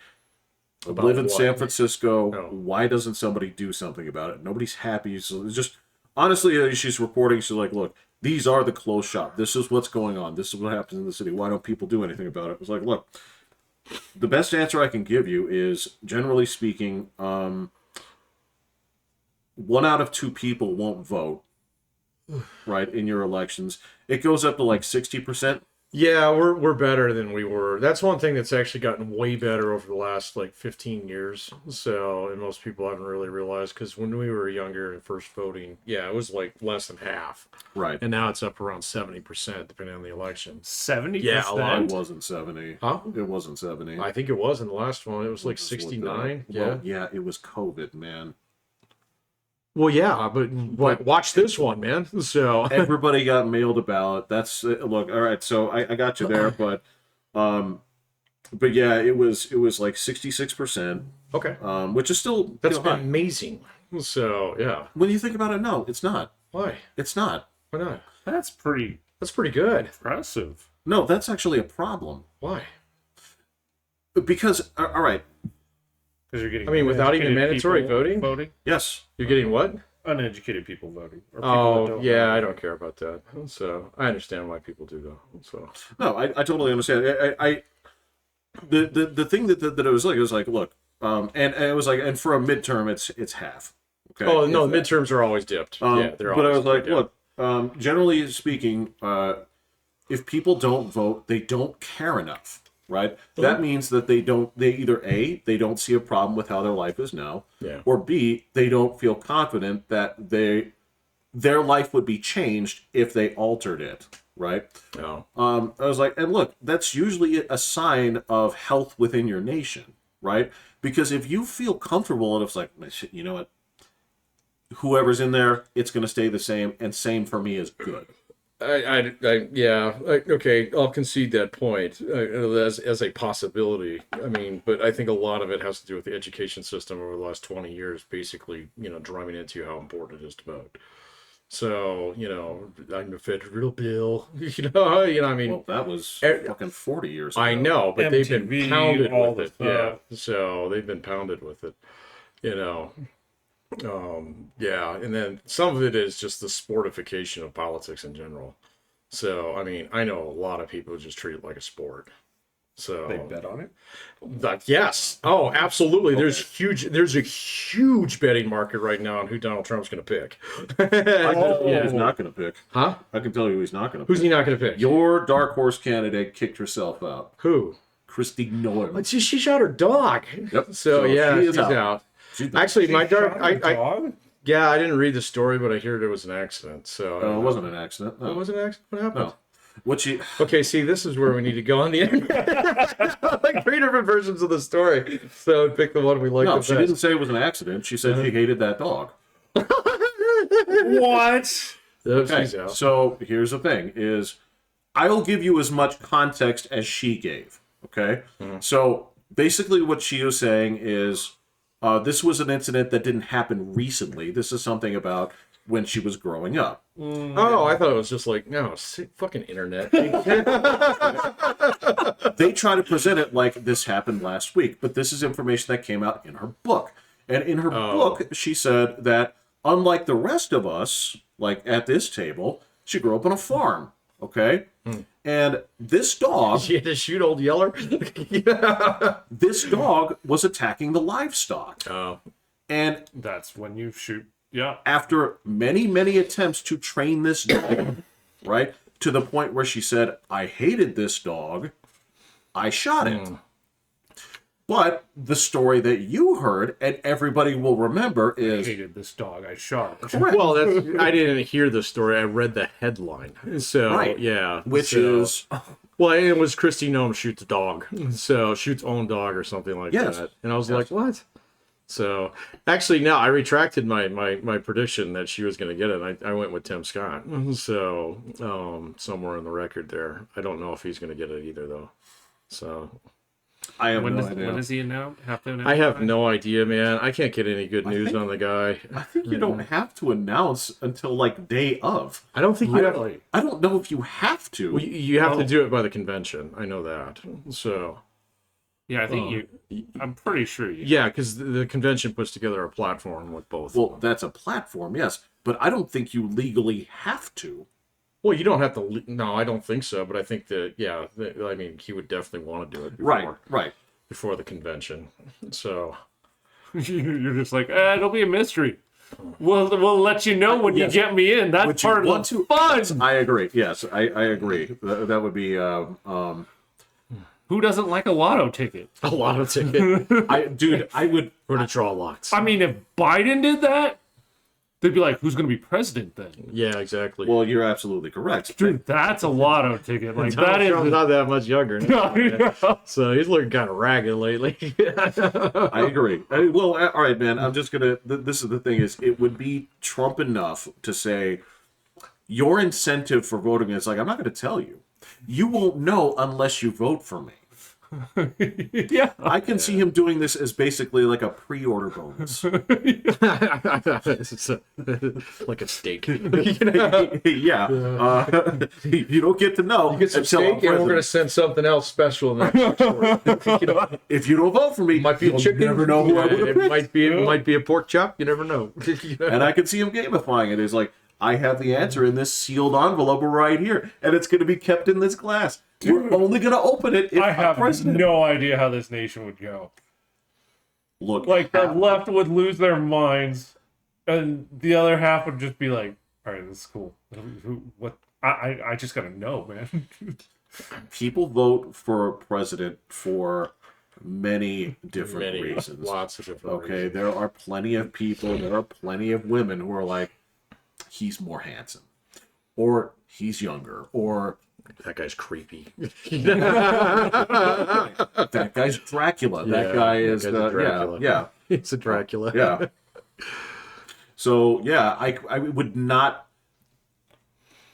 I About live in what? San Francisco. Oh. Why doesn't somebody do something about it? Nobody's happy. So it's just honestly, she's reporting. She's like, look, these are the closed shop. This is what's going on. This is what happens in the city. Why don't people do anything about it? It's like, look, the best answer I can give you is, generally speaking, 1 out of 2 people won't vote, right, in your elections. It goes up to like 60%. Yeah, we're better than we were. That's one thing that's actually gotten way better over the last like 15 years. So, and most people haven't really realized because when we were younger and first voting, yeah, it was like less than half, Right. and now it's up around 70% depending on the election. 70%? Yeah, a lot. It wasn't 70. Huh? It wasn't 70. I think it was in the last one. It was like Just looked it up. 69. Well, yeah, it was COVID, man. Well, yeah, but watch this one, man. So Everybody got mailed a ballot. That's look. All right, so I got you there, but yeah, it was like 66%, okay, which is still that's high. amazing. So yeah, When you think about it, no, it's not. why? It's not. Why not? That's pretty That's pretty good. impressive. No, that's actually a problem Why? because all right, Because you're getting. I mean, without even uneducated mandatory people voting? yes, You're getting what? Uneducated people voting. Or people that Oh, don't yeah, know. I don't care about that. So I understand why people do though. So no, I totally understand. The thing that it was like, look, and it was like, and for a midterm, it's half. Okay. oh no, If the that- midterms are always dipped. Yeah, they're but I always was like, dipped. look, generally speaking, if people don't vote, they don't care enough, right? That means that they either A, they don't see a problem with how their life is now, Yeah. or B, they don't feel confident that their life would be changed if they altered it, right? No. I was like, and look, that's usually a sign of health within your nation, right? Because if you feel comfortable and it's like, you know what, whoever's in there, it's going to stay the same, and same for me is good. Okay, I'll concede that point as a possibility. I mean, but I think a lot of it has to do with the education system over the last 20 years, basically, driving into how important it is to vote. So, I'm a federal bill, I mean, Well, that was Er- fucking 40 years ago. I know, but they've been MTV, pounded all with the it. Yeah. stuff. So they've been pounded with it, yeah. And then some of it is just the sportification of politics in general. So, I mean, I know a lot of people just treat it like a sport. So They bet on it. yes. Oh, absolutely. There's a huge betting market right now on who Donald Trump's going to pick. I can tell you Yeah. he's not going to pick. Huh? I can tell you he's not going to Who's pick. he not going to pick? Your dark horse candidate kicked herself out. Who? Christy Noem. She shot her dog. Yep. So So yeah, she is she's out. out. She's Actually, my dark. Shot her dog? Yeah, I didn't read the story, but I heard it was an accident. So No, it wasn't an accident. No. It was an accident. What happened? No. What she? Okay, see, this is where we need to go on the internet. Like 3 different versions of the story. So pick the one we like No, the she best. didn't say it was an accident. She said she hated that dog. What? Oh, Okay, she's out. so here's the thing: is I'll give you as much context as she gave. Okay, so basically, what she was saying is this was an incident that didn't happen recently. This is something about when she was growing up. Oh, I thought it was just like, no, fucking internet. They try to present it like this happened last week, but this is information that came out in her book. And in her book, she said that unlike the rest of us, like at this table, she grew up on a farm. Okay, and this dog, She had to shoot old Yeller. this dog was attacking the livestock, Oh, and That's when you shoot. Yeah. after many, many attempts to train this dog, right, to the point where she said, I hated this dog, I shot it. But the story that you heard, and everybody will remember, is Hated this dog. I shot it. correct. well, I didn't hear the story. I read the headline. So Right. yeah, Which so- is, well, it was Christy Nome shoots a dog, so shoots own dog or something like Yes. that. And I was like, what? So actually, no, I retracted my prediction that she was going to get it. I went with Tim Scott. So somewhere in the record there, I don't know if he's going to get it either though. So I have When no does idea. he announce? Have to announce? I have no idea, man. I can't get any good news think- on the guy. I think you don't have to announce until like day of. I don't think you have. Really? I don't know if you have to. Well, you have to do it by the convention. I know that. So Yeah, I think you. I'm pretty sure you. yeah, because the convention puts together a platform with both. Well, that's a platform, yes, but I don't think you legally have to. Well, you don't have to. No, I don't think so. But I think that yeah, I mean, he would definitely want to do it Right. before the convention. So You're just like, it'll be a mystery. We'll let you know when Yes. you get me in. That's Would you part want of the fun. I agree. Yes, I agree. That would be. Who doesn't like a lotto ticket? a lot of ticket. I would. We're gonna draw lots. I mean, if Biden did that, they'd be like, "Who's going to be president then?" Yeah, exactly. Well, you're absolutely correct. Dude, that's a lotto ticket. Like Donald that is. Trump's not that much younger, Yeah. so he's looking kind of ragged lately. I agree. Well, all right, man. I'm just gonna. This is the thing: is it would be Trump enough to say your incentive for voting is like I'm not going to tell you. You won't know unless you vote for me. Yeah. I can see him doing this as basically like a pre-order bonus. It's like a steak. Yeah. You don't get to know. Get some until I'm steak, and we're gonna president. send something else special in that. If you don't vote for me, Might be a you'll chicken. never know who I would have It picked. might be a pork chop. You never know. And I can see him gamifying it. It's like, I have the answer in this sealed envelope right here, and it's going to be kept in this glass. We're only going to open it if I I'm have president. no idea how this nation would go. Look, Like the half- left would lose their minds, and the other half would just be like, "All right, this is cool. What? I just gotta know, man." people vote for president for many different reasons. Lots of different Okay, reasons. there are plenty of people, there are plenty of women who are like, he's more handsome, or he's younger, or That guy's creepy. that guy's Dracula. That Yeah, guy that is guy's a Dracula. yeah. It's a Dracula. Yeah. So yeah, I would not.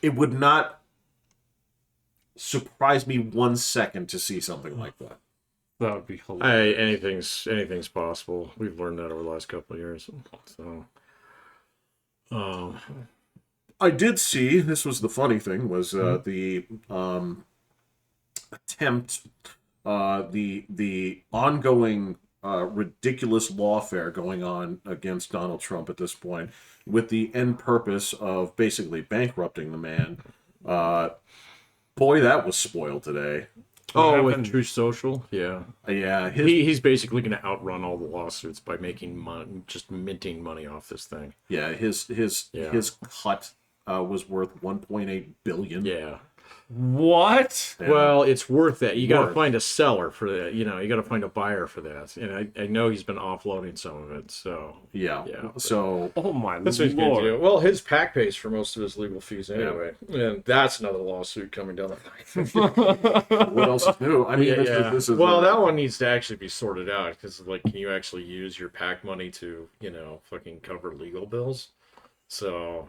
It would not surprise me 1 second to see something like that. That would be hilarious. Anything's possible. We've learned that over the last couple of years. So, I did see. This was the funny thing was the attempt, the ongoing ridiculous lawfare going on against Donald Trump at this point, with the end purpose of basically bankrupting the man. Boy, that was spoiled today. what Oh, with happened. True Social, yeah. Yeah, He's basically going to outrun all the lawsuits by making money, just minting money off this thing. his cut was worth 1.8 billion. Yeah. What? Yeah. Well, it's worth that. You got to Worth. find a seller for that. You got to find a buyer for that. And I know he's been offloading some of it. So Yeah. Yeah. So Oh my that's what he's going to do. lord! Well, his PAC pays for most of his legal fees anyway, and that's another lawsuit coming down the line. what else is new? I mean, this is well, that one needs to actually be sorted out because, like, can you actually use your PAC money to, fucking cover legal bills? So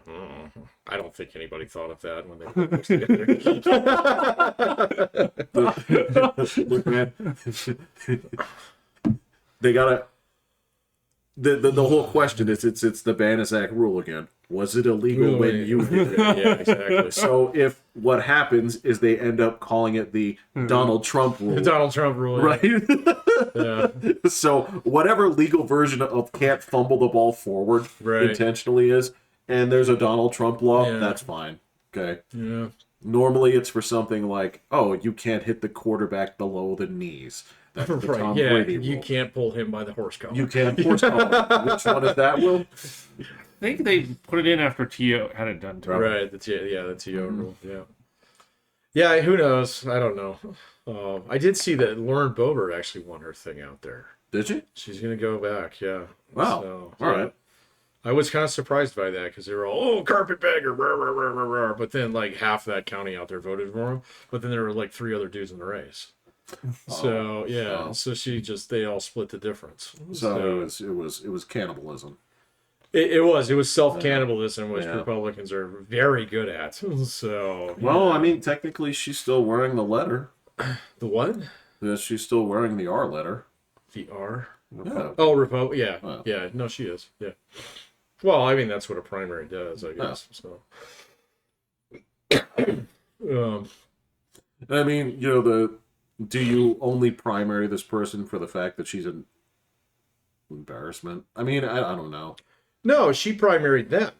I don't think anybody thought of that when they put this together. look, man. They gotta. The whole question is it's the Banaszak rule again. Was it illegal when you did it? Yeah, exactly. So if what happens is they end up calling it the Donald Trump rule, The Donald Trump rule, right? Yeah. So whatever legal version of can't fumble the ball forward Right. intentionally is, and there's a Donald Trump law, Yeah. that's fine. Okay. Yeah. Normally it's for something like, oh, you can't hit the quarterback below the knees. That's the Right. Tom Yeah. Brady You rule. can't pull him by the horse collar. You can't force collar. Which one is that, Will? I think they put it in after Tio had it done to him. Right. The TO rule. Yeah. Yeah. Who knows? I don't know. I did see that Lauren Boebert actually won her thing out there. Did you? She's gonna go back. Yeah. Wow. So, All right. I was kind of surprised by that because they were all, carpetbagger, rah, rah, rah, rah, rah. But then like half that county out there voted for him. But then there were like 3 other dudes in the race. So yeah, Oh. so they all split the difference. So it was cannibalism. It was self cannibalism, which Yeah. Republicans are very good at. So Well, I mean, technically, she's still wearing the letter. the what? She's still wearing the R letter. The R? Yeah. Oh, Repo. Yeah, Oh. yeah. No, she is. Yeah. Well, I mean that's what a primary does, I guess. So. I mean, do you only primary this person for the fact that she's an embarrassment? I mean, I don't know. No, she primaried them.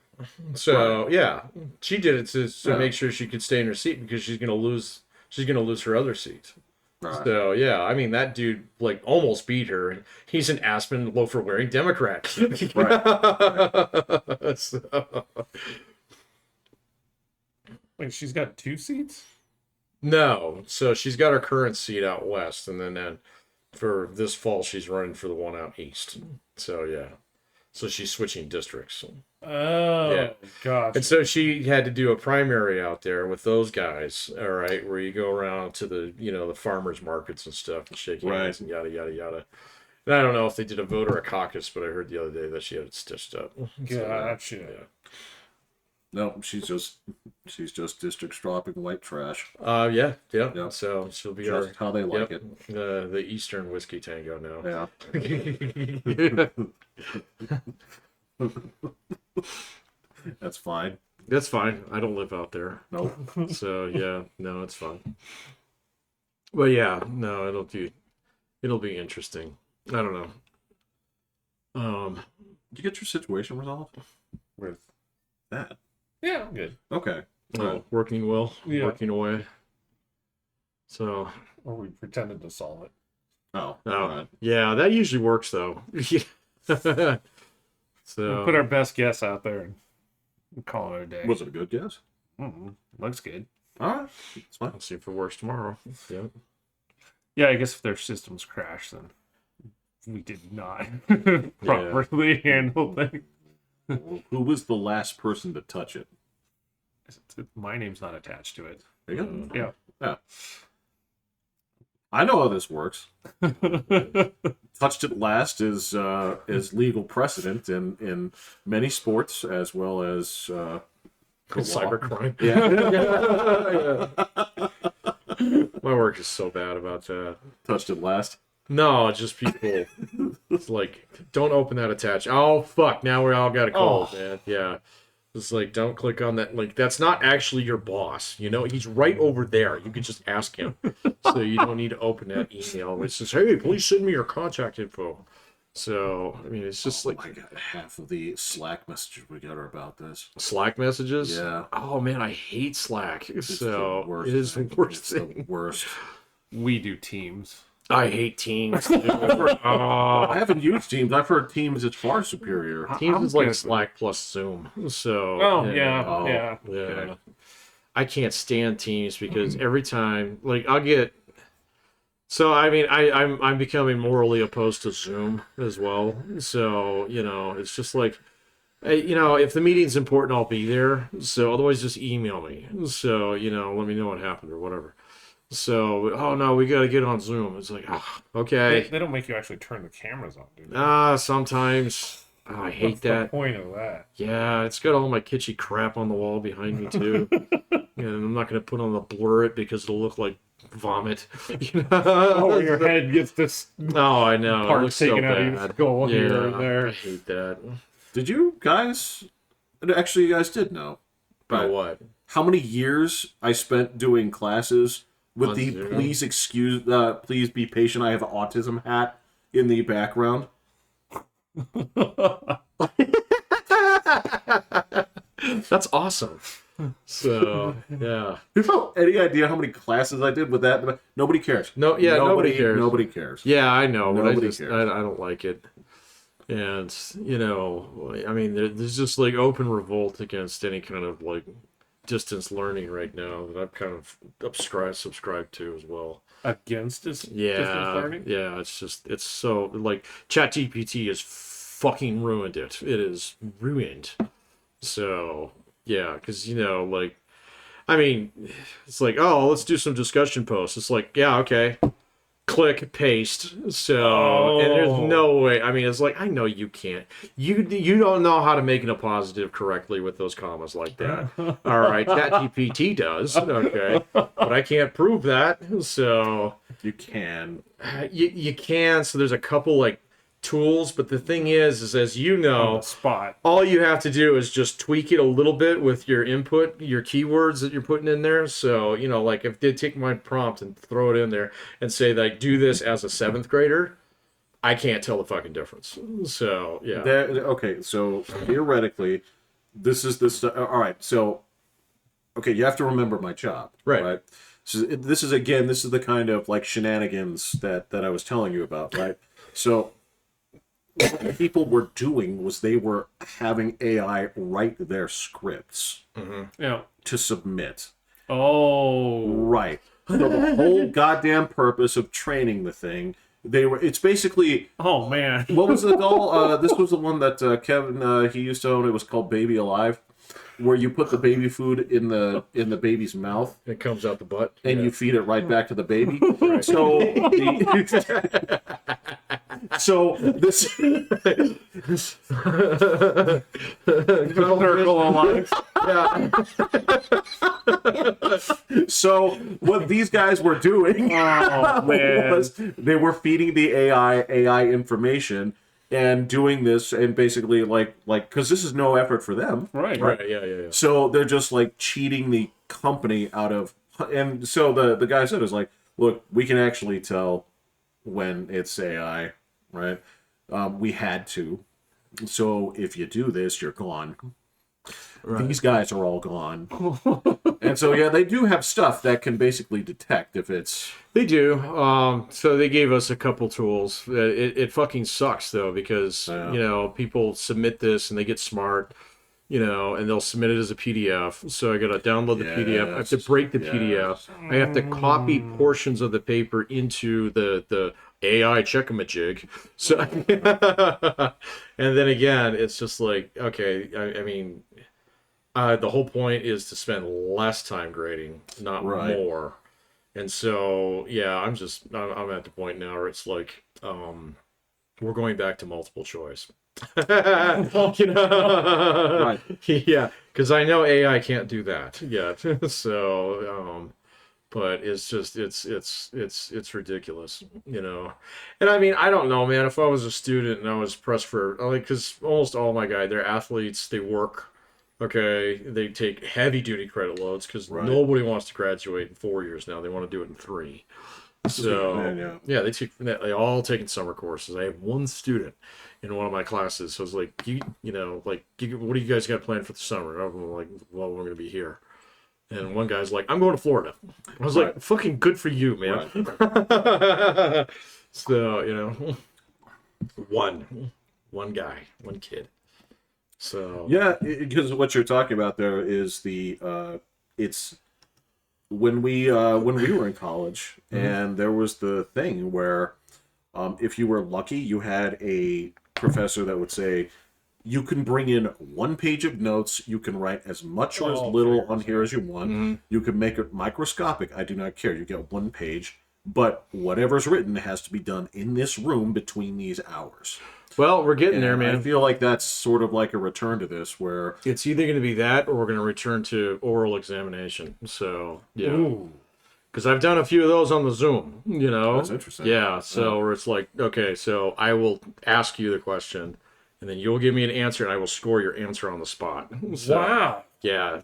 So yeah, she did it to Yeah. make sure she could stay in her seat because she's gonna lose her other seat. Right. So yeah, I mean that dude like almost beat her, and he's an Aspen loafer wearing Democrat. Right. So- Wait, she's got 2 seats? no, so she's got her current seat out west, and then for this fall she's running for the one out east. So yeah, so she's switching districts. Oh, Yeah. gosh. And so she had to do a primary out there with those guys, all right, where you go around to the, the farmers markets and stuff and shake hands Right. and yada, yada, yada. And I don't know if they did a vote or a caucus, but I heard the other day that she had it stitched up. So, Gotcha. yeah. No, she's just district stropping white trash. Yeah. Yep. So she'll be Just how they like yep, it. the Eastern Whiskey Tango now. Yeah. That's fine. That's fine. I don't live out there. Nope. So yeah, no, it's fine. But yeah, no, it'll be interesting. I don't know. Did you get your situation resolved with that? Yeah, I'm good. Okay. Working well, Yeah. working away. So, Or we pretended to solve it. Oh. oh, All right. yeah, that usually works though. So We'll put our best guess out there and call it a day. Was it a good guess? Looks good. All right. It's fine. Let's see if it works tomorrow. Yeah. Yeah, I guess if their systems crash, then we did not properly handle things. Who was the last person to touch it? My name's not attached to it. There you go. Yeah. Yeah. I know how this works. Touched it last is legal precedent in many sports as well as the law. Cybercrime. Yeah. My work is so bad about that. Touched it last. No, just people. It's like, don't open that attach. Oh fuck! Now we all got a cold, man. Yeah, it's like, don't click on that. Like, that's not actually your boss. He's right over there. You can just ask him. So you don't need to open that email which says, "Hey, please send me your contact info." So I mean, it's just like I got half of the Slack messages we got are about this. Slack messages. Yeah. Oh man, I hate Slack. It's So the worst it is the thing. worst It's the thing. worst. We do Teams. I hate Teams. I haven't used Teams. I've heard Teams is far superior. Teams is like good. Slack plus Zoom. So Oh yeah, Oh. yeah. yeah. Okay. I can't stand Teams because every time, like, I'll get. So I mean, I'm becoming morally opposed to Zoom as well. So it's just like, if the meeting's important, I'll be there. So otherwise, just email me. So let me know what happened or whatever. So oh no, we got to get on Zoom. It's like okay. They don't make you actually turn the cameras on, do they? Sometimes. Oh, I hate What's the that. point of that? Yeah, it's got all my kitschy crap on the wall behind me too. And I'm not gonna put on the blur it because it'll look like vomit. Oh, your head gets this Oh, I know. It part looks so taken out of your bad. skull here and I there. hate that. Did you guys? Actually, you guys did know. About Right. what? How many years I spent doing classes with On the Zoom? please be patient, I have autism hat in the background? That's awesome. So yeah. You have any idea how many classes I did with that? Nobody cares. No, yeah, nobody cares. Nobody cares. Yeah, I know, but Nobody I cares. don't like it. And I mean, there's just like open revolt against any kind of like distance learning right now that I've kind of subscribed to as well. Against this distance Yeah, learning? yeah, it's so like ChatGPT has fucking ruined it. It is ruined. So yeah, because like, I mean, it's like, oh, let's do some discussion posts. It's like, yeah, okay, click paste. So and there's no way. I mean, it's like, I know you can't. You don't know how to make an appositive correctly with those commas like that. All right, ChatGPT does. Okay, but I can't prove that. So You can. you can. So there's a couple like tools, but the thing is as you On know, the spot. all you have to do is just tweak it a little bit with your input, your keywords that you're putting in there. So like if they take my prompt and throw it in there and say like do this as a 7th grader, I can't tell the fucking difference. So yeah. Okay, so theoretically, this is the stuff. All right, so okay, you have to remember my job, Right. So this is the kind of like shenanigans that I was telling you about, right? So what people were doing was they were having AI write their scripts Yeah. to submit. Oh. Right. So the whole goddamn purpose of training the thing, it's basically, Oh man. what was the doll? This was the one that Kevin he used to own. It was called Baby Alive, where you put the baby food in the baby's mouth It comes out the butt. and Yeah. you feed it right back to the baby. Right. So so this Circle of life. Yeah. so what these guys were doing Oh man. was they were feeding the AI information and doing this and basically like because this is no effort for them. Right. Right. Yeah. So they're just like cheating the company out of, and so the guy said is like, look, we can actually tell when it's AI, right? We had to. So if you do this, you're gone. Right. These guys are all gone. And so yeah, they do have stuff that can basically detect if it's. They do. So they gave us a couple tools. It fucking sucks though because Yeah. people submit this and they get smart, and they'll submit it as a PDF. So I gotta download the PDF. I have to break the PDF. I have to copy portions of the paper into the AI check-a-majig. So and then again, it's just like okay. I mean, the whole point is to spend less time grading, not Right. more. And so, yeah, I'm at the point now where it's like, we're going back to multiple choice. Right. Yeah, because I know AI can't do that yet. So, but it's just it's ridiculous, And I mean, I don't know, man. If I was a student and I was pressed for like, because almost all my guys, they're athletes, they work. Okay, they take heavy duty credit loads because Right. nobody wants to graduate in 4 years now. They want to do it in 3. So Man, yeah, they all taking summer courses. I have one student in one of my classes. So I was like, what do you guys got planned for the summer? And I'm like, well, we're going to be here. And one guy's like, I'm going to Florida. I was like, fucking good for you, man. So, you know, one guy, one kid. So Yeah, because what you're talking about there is it's when we were in college, and there was the thing where if you were lucky, you had a professor that would say, you can bring in 1 page of notes. You can write as much or as little on here as you want. You can make it microscopic. I do not care. You get 1 page, but whatever's written has to be done in this room between these hours. well, we're getting there, And man. I feel like that's sort of like a return to this, where It's either going to be that or we're going to return to oral examination. So, yeah. Ooh. Because I've done a few of those on the Zoom, you know? That's interesting. Yeah, so where it's like, okay, so I will ask you the question, and then you'll give me an answer, and I will score your answer on the spot. So, Wow. yeah.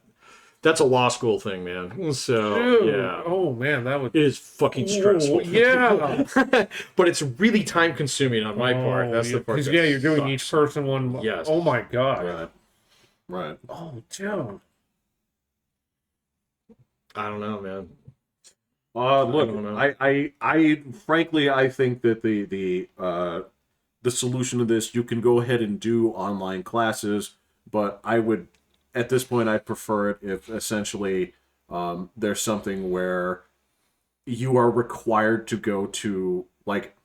That's a law school thing, man. So, Dude. yeah. Oh man, that would. It is fucking stressful. Ooh, yeah. But it's really time consuming on my part. That's the part. Because that you're doing sucks. each person one. Yes. Oh my god. right. Oh dude. I don't know, man. Look, don't know. I frankly, I think that the solution to this, you can go ahead and do online classes, but I would, at this point, I prefer it if essentially there's something where you are required to go to, like,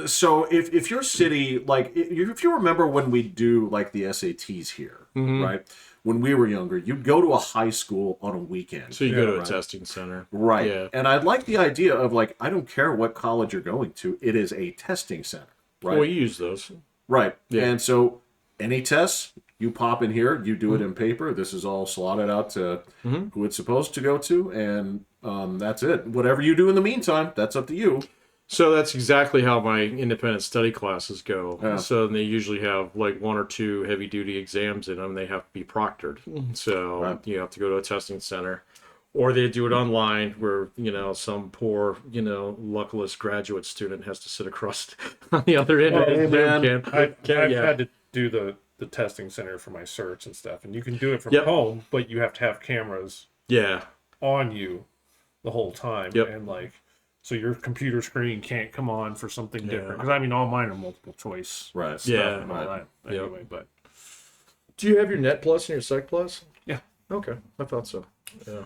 so if your city, like, if you remember when we do like the SATs here, right? When we were younger, you'd go to a high school on a weekend. So you go to a right? testing center. Right. Yeah. And I like the idea of, like, I don't care what college you're going to, it is a testing center. Right. Well, you use those. Right. Yeah. And so any tests, you pop in here, you do it in paper. This is all slotted out to who it's supposed to go to, and that's it. Whatever you do in the meantime, that's up to you. So that's exactly how my independent study classes go. Yeah. So they usually have like 1 or 2 heavy duty exams in them. They have to be proctored. So Right. you have to go to a testing center, or they do it online where, you know, some poor, you know, luckless graduate student has to sit across on the other end of his man. Zoom I've yeah. had to do the testing center for my certs and stuff, and you can do it from Yep. home, but you have to have cameras Yeah. on you the whole time, Yep. and like, so your computer screen can't come on for something different. Because I mean, all mine are multiple choice Right. stuff Yeah. and all that. Anyway, but Do you have your Net Plus and your Sec Plus? Yeah. Okay. I thought so. Yeah.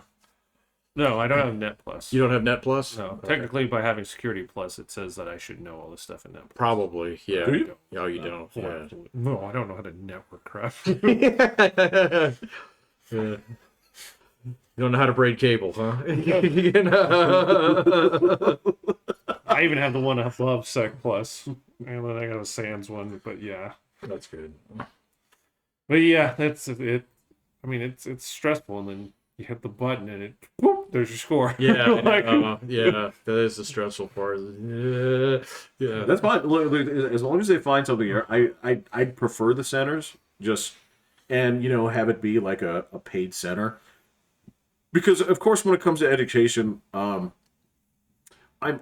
no, I don't have Net Plus. You don't have Net Plus? No, Okay. technically, by having Security Plus, it says that I should know all this stuff in Net Plus. Probably. Yeah. Do you? No, you don't. Yeah. No, I don't know how to network crap. Yeah. You don't know how to braid cable, huh? You know? I even have the one above Sec Plus, and then I got a Sans one. But yeah, That's good. but yeah, that's it. I mean, it's stressful, and then you hit the button, and it whoop, there's your score. Yeah, Like, yeah, that is the stressful part. Yeah. That's fine. Look, as long as they find something here, I'd prefer the centers, just, and, you know, have it be like a paid center. Because, of course, when it comes to education, I'm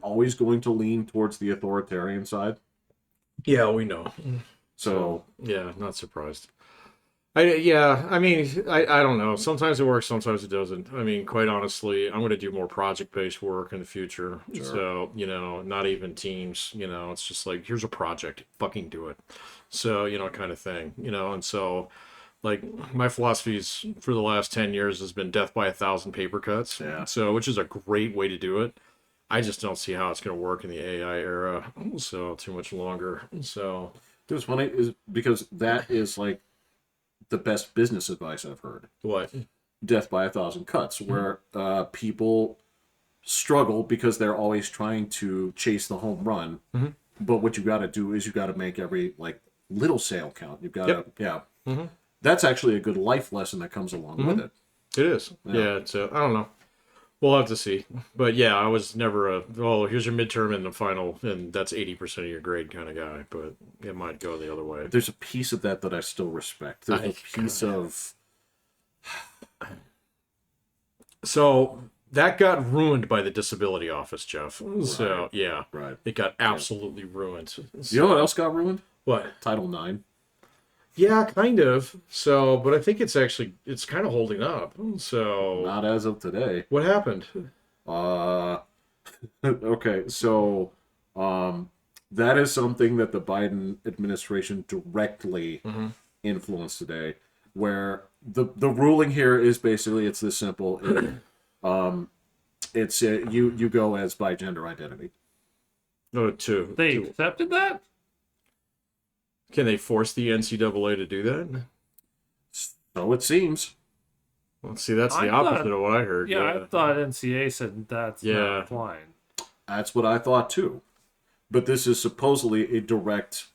always going to lean towards the authoritarian side. Yeah, we know. So Yeah, not surprised. I mean, I don't know. Sometimes it works, sometimes it doesn't. I mean, quite honestly, I'm going to do more project-based work in the future. Sure. So, you know, not even teams, you know, it's just like, here's a project, fucking do it. So, you know, kind of thing, you know, and so, like, my philosophies for the last 10 years has been death by 1,000 paper cuts. Yeah. So, which is a great way to do it. I just don't see how it's going to work in the AI era. So, too much longer. So, it's funny is because that is like the best business advice I've heard. what? Death by 1,000 cuts, where people struggle because they're always trying to chase the home run. Mhm. But what you got to do is you got to make every like little sale count. You've got to, Yep. yeah. Mhm. That's actually a good life lesson that comes along with it. It is. Yeah. So I don't know. We'll have to see. But yeah, I was never here's your midterm and the final, and that's 80% of your grade kind of guy. But it might go the other way. There's a piece of that I still respect. There's a piece of So that got ruined by the disability office, Jeff. So yeah, right. it got absolutely ruined. You know what else got ruined? What? Title IX. Yeah, kind of. So, but I think it's kind of holding up. So, Not as of today. what happened? Okay, so that is something that the Biden administration directly influenced today, where the ruling here is basically it's this simple. It's you go as by gender identity. No, two. They accepted that? Can they force the NCAA to do that? So it seems. Well, see, that's the I opposite thought- of what I heard. Yeah, I thought NCA said that's not applying. That's what I thought too. But this is supposedly a direct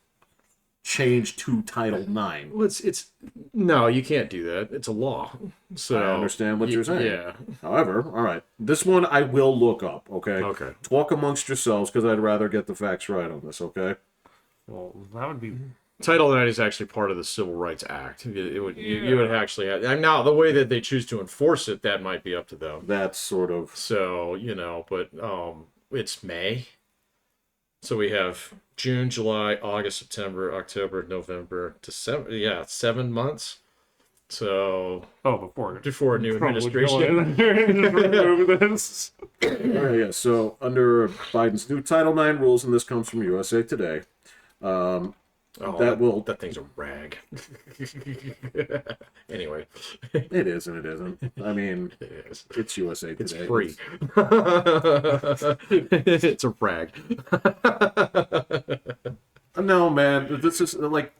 change to Title IX. Well, it's no, you can't do that. It's a law. So I understand what you're saying. Yeah. However, all right, this one I will look up. Okay. Okay. Talk amongst yourselves because I'd rather get the facts right on this. Okay. Well, that would be. Title IX is actually part of the Civil Rights Act. It would you would actually have, and now the way that they choose to enforce it, that might be up to them. That's sort of So but it's May. So we have June, July, August, September, October, November, December. Yeah, 7 months. So before a new administration. Remove this. all right, yeah. So under Biden's new Title IX rules, and this comes from USA Today. That thing's a rag. Anyway, It is and it isn't. I mean, it is. it's USA Today. It's free. It's a rag. No, man, this is like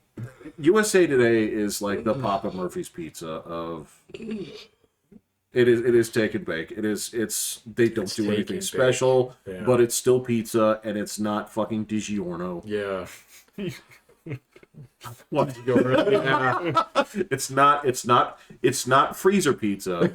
USA Today is like the Papa Murphy's Pizza of. It is take and bake. It's they don't do take anything and special, bake. Yeah. but it's still pizza and it's not fucking DiGiorno. Yeah. What? Yeah. It's not freezer pizza.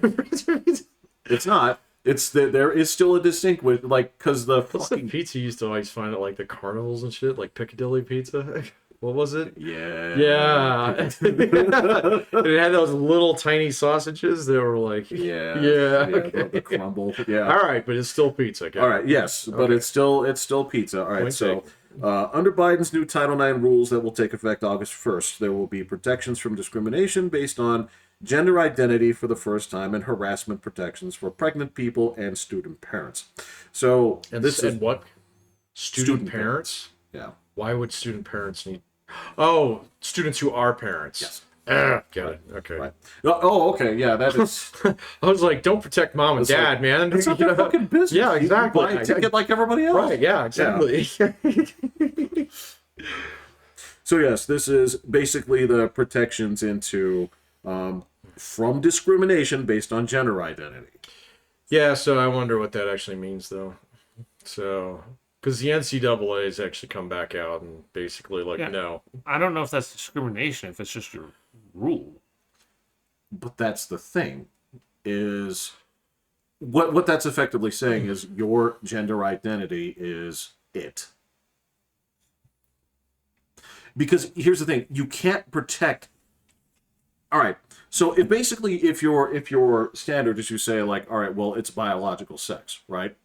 It's not. It's there is still a distinct with like because the What's the fucking pizza you used to always find at like the carnivals and shit, like Piccadilly pizza? What was it? yeah. It had those little tiny sausages that were like Yeah. Okay. The crumble. Yeah. All right, but it's still pizza. All right, yes, but Okay. it's still pizza. All right, Point so under Biden's new Title IX rules that will take effect August 1st, there will be protections from discrimination based on gender identity for the first time and harassment protections for pregnant people and student parents. So And this is what? Student parents? yeah. Why would student parents need? Oh, students who are parents. Yes. Got it. Okay. Right. Oh, okay. Yeah, that is. I was like, don't protect mom and It's dad, like, man. It's not their fucking business. Yeah, You can exactly. buy a ticket like everybody else. Right. Yeah. Exactly. So yes, this is basically the protections into from discrimination based on gender identity. Yeah. So I wonder what that actually means, though. So, because the NCAA has actually come back out and basically like, Yeah. no. I don't know if that's discrimination, if it's just a rule. But that's the thing, is what that's effectively saying is your gender identity is it. Because here's the thing, you can't protect. All right, so if your standard is you say like, all right, well, it's biological sex, right?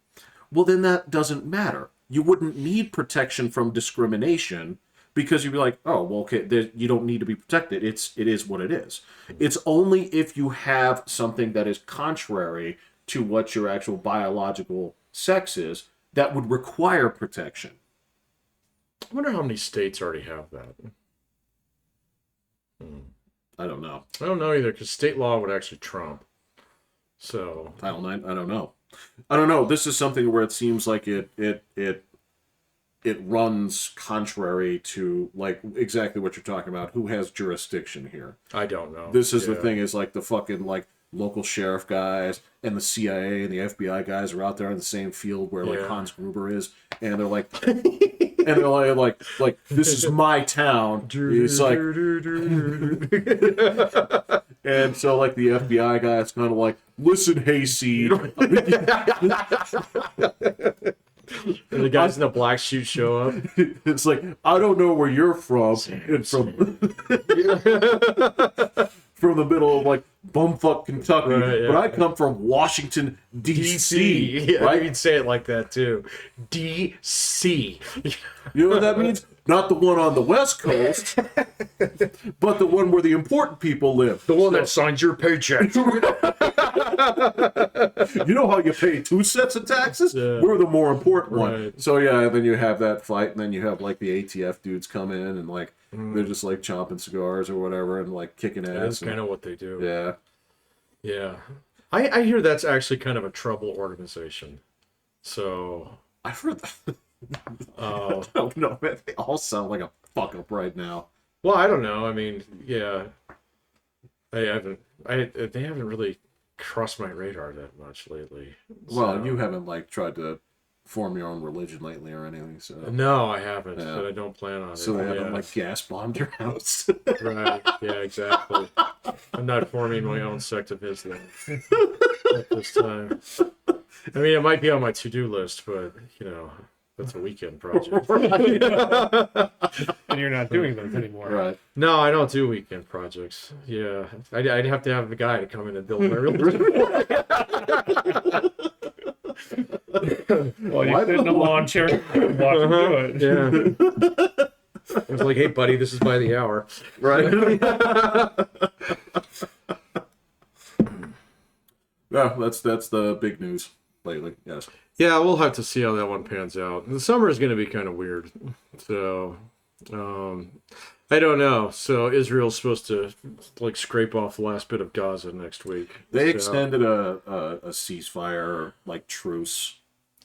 Well, then that doesn't matter. You wouldn't need protection from discrimination because you'd be like, oh, well, okay, you don't need to be protected. It is what it is. It's only if you have something that is contrary to what your actual biological sex is that would require protection. I wonder how many states already have that. I don't know. I don't know either, because state law would actually trump. So Title IX, I don't know. I don't know. This is something where it seems like it runs contrary to like exactly what you're talking about. Who has jurisdiction here? I don't know. This is the Yeah. thing is like the fucking like local sheriff guys and the CIA and the FBI guys are out there in the same field where like Yeah. Hans Gruber is, and they're like, like this is my town. It's like, and so like the FBI guy is kind of like, listen, hayseed. And the guys in the black suit show up. It's like, I don't know where you're from. And from from the middle of like bumfuck Kentucky, Right, yeah. but I come from Washington D.C. Yeah, right? you'd say it like that too. DC. You know what that means? Not the one on the West Coast, but the one where the important people live. The one that signs your paycheck. You know how you pay 2 sets of taxes? Yeah. We're the more important one. Right. So yeah, then you have that fight, and then you have like the ATF dudes come in and like they're just like chomping cigars or whatever and like kicking ass. That's kind of what they do. Yeah. Yeah. I hear that's actually kind of a trouble organization. So I've heard that. I don't know, man. They all sound like a fuck up right now. well, I don't know. I mean, yeah. They haven't really crossed my radar that much lately. Well, So- you haven't like tried to form your own religion lately or anything, so No, I haven't, Yeah. but I don't plan on it. so they haven't yeah. like gas bombed your house. Right. Yeah, exactly. I'm not forming my own sect of Islam at this time. I mean, it might be on my to-do list, but, that's a weekend project. And you're not doing those anymore. Right. No, I don't do weekend projects. Yeah. I'd have to have a guy to come in and build my religion. Well, you sit in a lawn chair and watch him do it. Yeah. I was like, hey, buddy, this is by the hour. Right. Yeah, that's the big news lately. Yes. Yeah, we'll have to see how that one pans out. The summer is going to be kind of weird. So, I don't know. So Israel's supposed to like scrape off the last bit of Gaza next week. They So- extended a ceasefire like truce.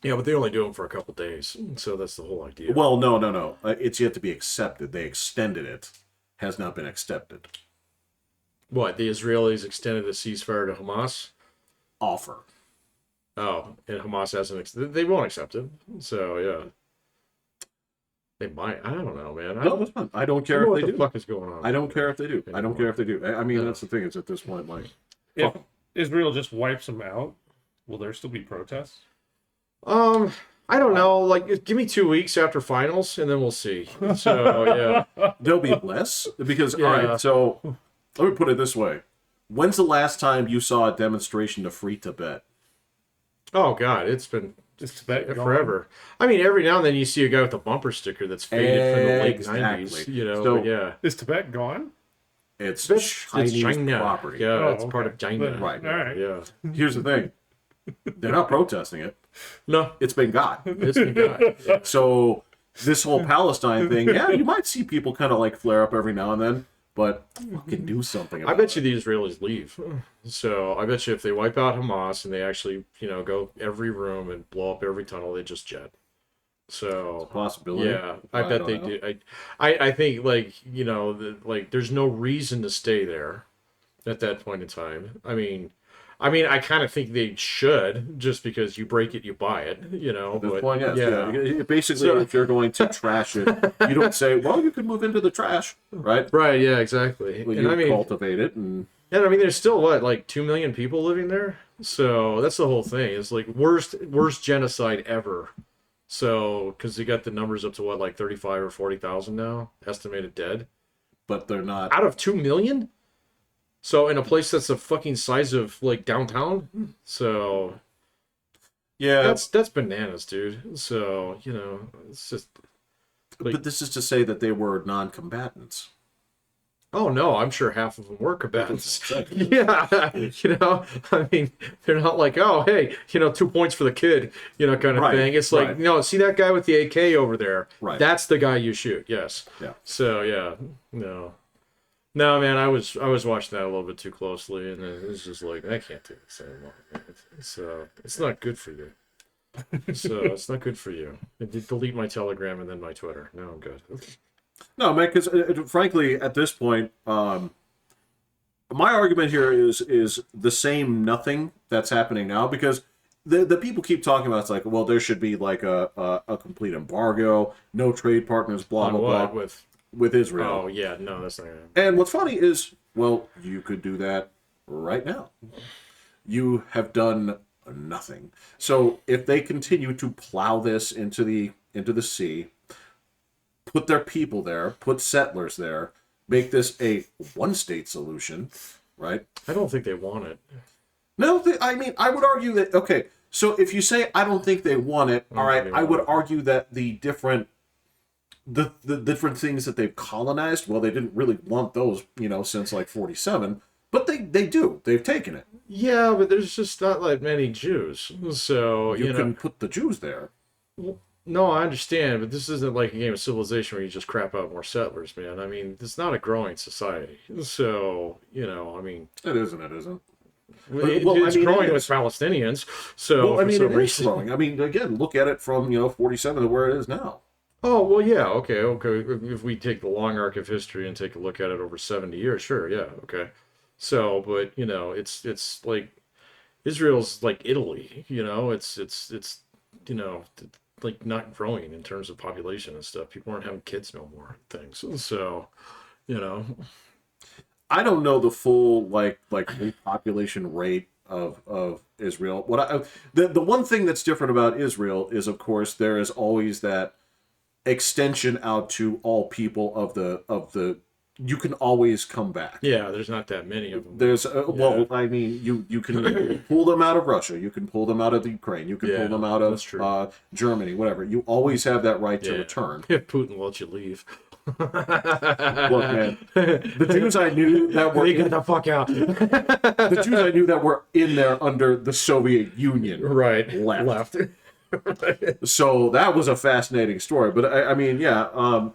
Yeah, but they only do them for a couple days. So that's the whole idea. Well, no. It's yet to be accepted. They extended it. Has not been accepted. What, the Israelis extended a ceasefire to Hamas? Offer. Oh, and Hamas hasn't. They won't accept it. So yeah, they might. I don't know, man. No, that's fine. I don't care know if what they the do. fuck is going on. I don't care if they do. I don't care if they do. I mean, Yeah. that's the thing. Is at this point, like, If Israel just wipes them out, will there still be protests? I don't know. Like, give me 2 weeks after finals, and then we'll see. So yeah, there'll be less because all Yeah. right. So let me put it this way: when's the last time you saw a demonstration to free Tibet? oh god, it's been Is Tibet gone? forever. I mean, every now and then you see a guy with a bumper sticker that's faded from the late Exactly. 90s. You know, So- but yeah. Is Tibet gone? It's It's Chinese China. property. Yeah, Oh, it's part okay. of China. But- Right. All right. Yeah. Here's the thing: they're not protesting it. No, It's been got. it's been got. So this whole Palestine thing, yeah, you might see people kind of like flare up every now and then, but fucking do something I about bet you it. the Israelis leave. So I bet you if they wipe out Hamas and they actually, go every room and blow up every tunnel, they just jet. So Possibility. yeah, I bet don't they know. do. I think there's no reason to stay there at that point in time. I mean, I kind of think they should, just because you break it, you buy it. At this But point, yes. yeah. Yeah. Basically, So- if you're going to trash it, you don't say, well, you could move into the trash, right? Right, yeah, exactly. Well, And you I mean, cultivate it, and there's still like 2 million people living there. So that's the whole thing. It's like worst genocide ever. So because they got the numbers up to like 35 or 40,000 now estimated dead but they're not. out of 2 million. So in a place that's the fucking size of like downtown. So Yeah, that's bananas, dude. So it's just. but this is to say that they were non-combatants. Oh no, I'm sure half of them were combatants. That's Yeah, I mean, they're not like, oh, hey, 2 points for the kid, kind of Right, thing. It's like, right. no, see that guy with the AK over there? Right. That's the guy you shoot. Yes. Yeah. So yeah, no, man, I was watching that a little bit too closely, and then it's just like, I can't do this anymore. It's not good for you. So it's not good for you. I did delete my Telegram and then my Twitter. Now I'm good. No, man, because frankly, at this point, my argument here is the same nothing that's happening now, because the people keep talking about, it's like, well, there should be like a complete embargo, no trade partners, blah, On blah, what? blah, with Israel. Oh yeah, no, that's not gonna happen. And what's funny is, well, you could do that right now. You have done nothing. So if they continue to plow this into the sea, put their people there, put settlers there, make this a one-state solution, right? I don't think they want it. No, I mean, I would argue that, okay, so if you say I don't think they want it, all right, they I want would it. argue that the different the different things that they've colonized, well, they didn't really want those, since like 47, but they do. They've taken it. Yeah, but there's just not like many Jews. So, You can put the Jews there. No, I understand, but this isn't like a game of Civilization where you just crap out more settlers, man. I mean, it's not a growing society. So, I mean... It isn't. It's it growing with is. Palestinians, so... Well, I mean, for it some is reason... growing. I mean, again, look at it from, 47 to where it is now. Oh, well, yeah, okay. If we take the long arc of history and take a look at it over 70 years, sure, yeah, okay. So, but, it's like... Israel's like Italy, it's like not growing in terms of population and stuff. People aren't having kids no more and things. So, I don't know the full like repopulation rate of Israel. The one thing that's different about Israel is, of course, there is always that extension out to all people of the. You can always come back. Yeah, there's not that many of them. There's well, I mean, you can pull them out of Russia. You can pull them out of the Ukraine. You can pull them out of Germany. Whatever. You always have that right to return. If Putin lets you leave. Look, man, the Jews I knew that were get the fuck out. The Jews I knew that were in there under the Soviet Union, right, left. So that was a fascinating story. But I mean, yeah.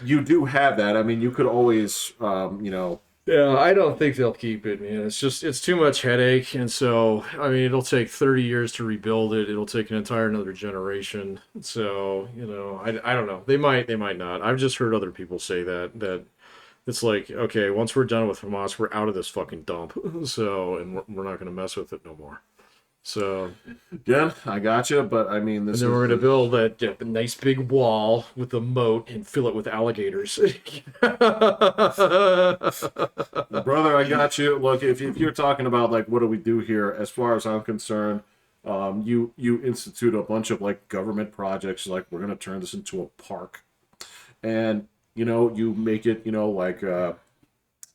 You do have that. I mean, you could always, Yeah, I don't think they'll keep it, man. It's too much headache, and so I mean, it'll take 30 years to rebuild it. It'll take an entire another generation. So I don't know. They might not. I've just heard other people say that it's like, okay, once we're done with Hamas, we're out of this fucking dump. So and we're not going to mess with it no more. So, yeah, I gotcha, but I mean, and then we're gonna build a nice big wall with a moat and fill it with alligators. Brother, I got you. Look, if you're talking about like what do we do here, as far as I'm concerned, you institute a bunch of like government projects, like we're gonna turn this into a park, and you make it like a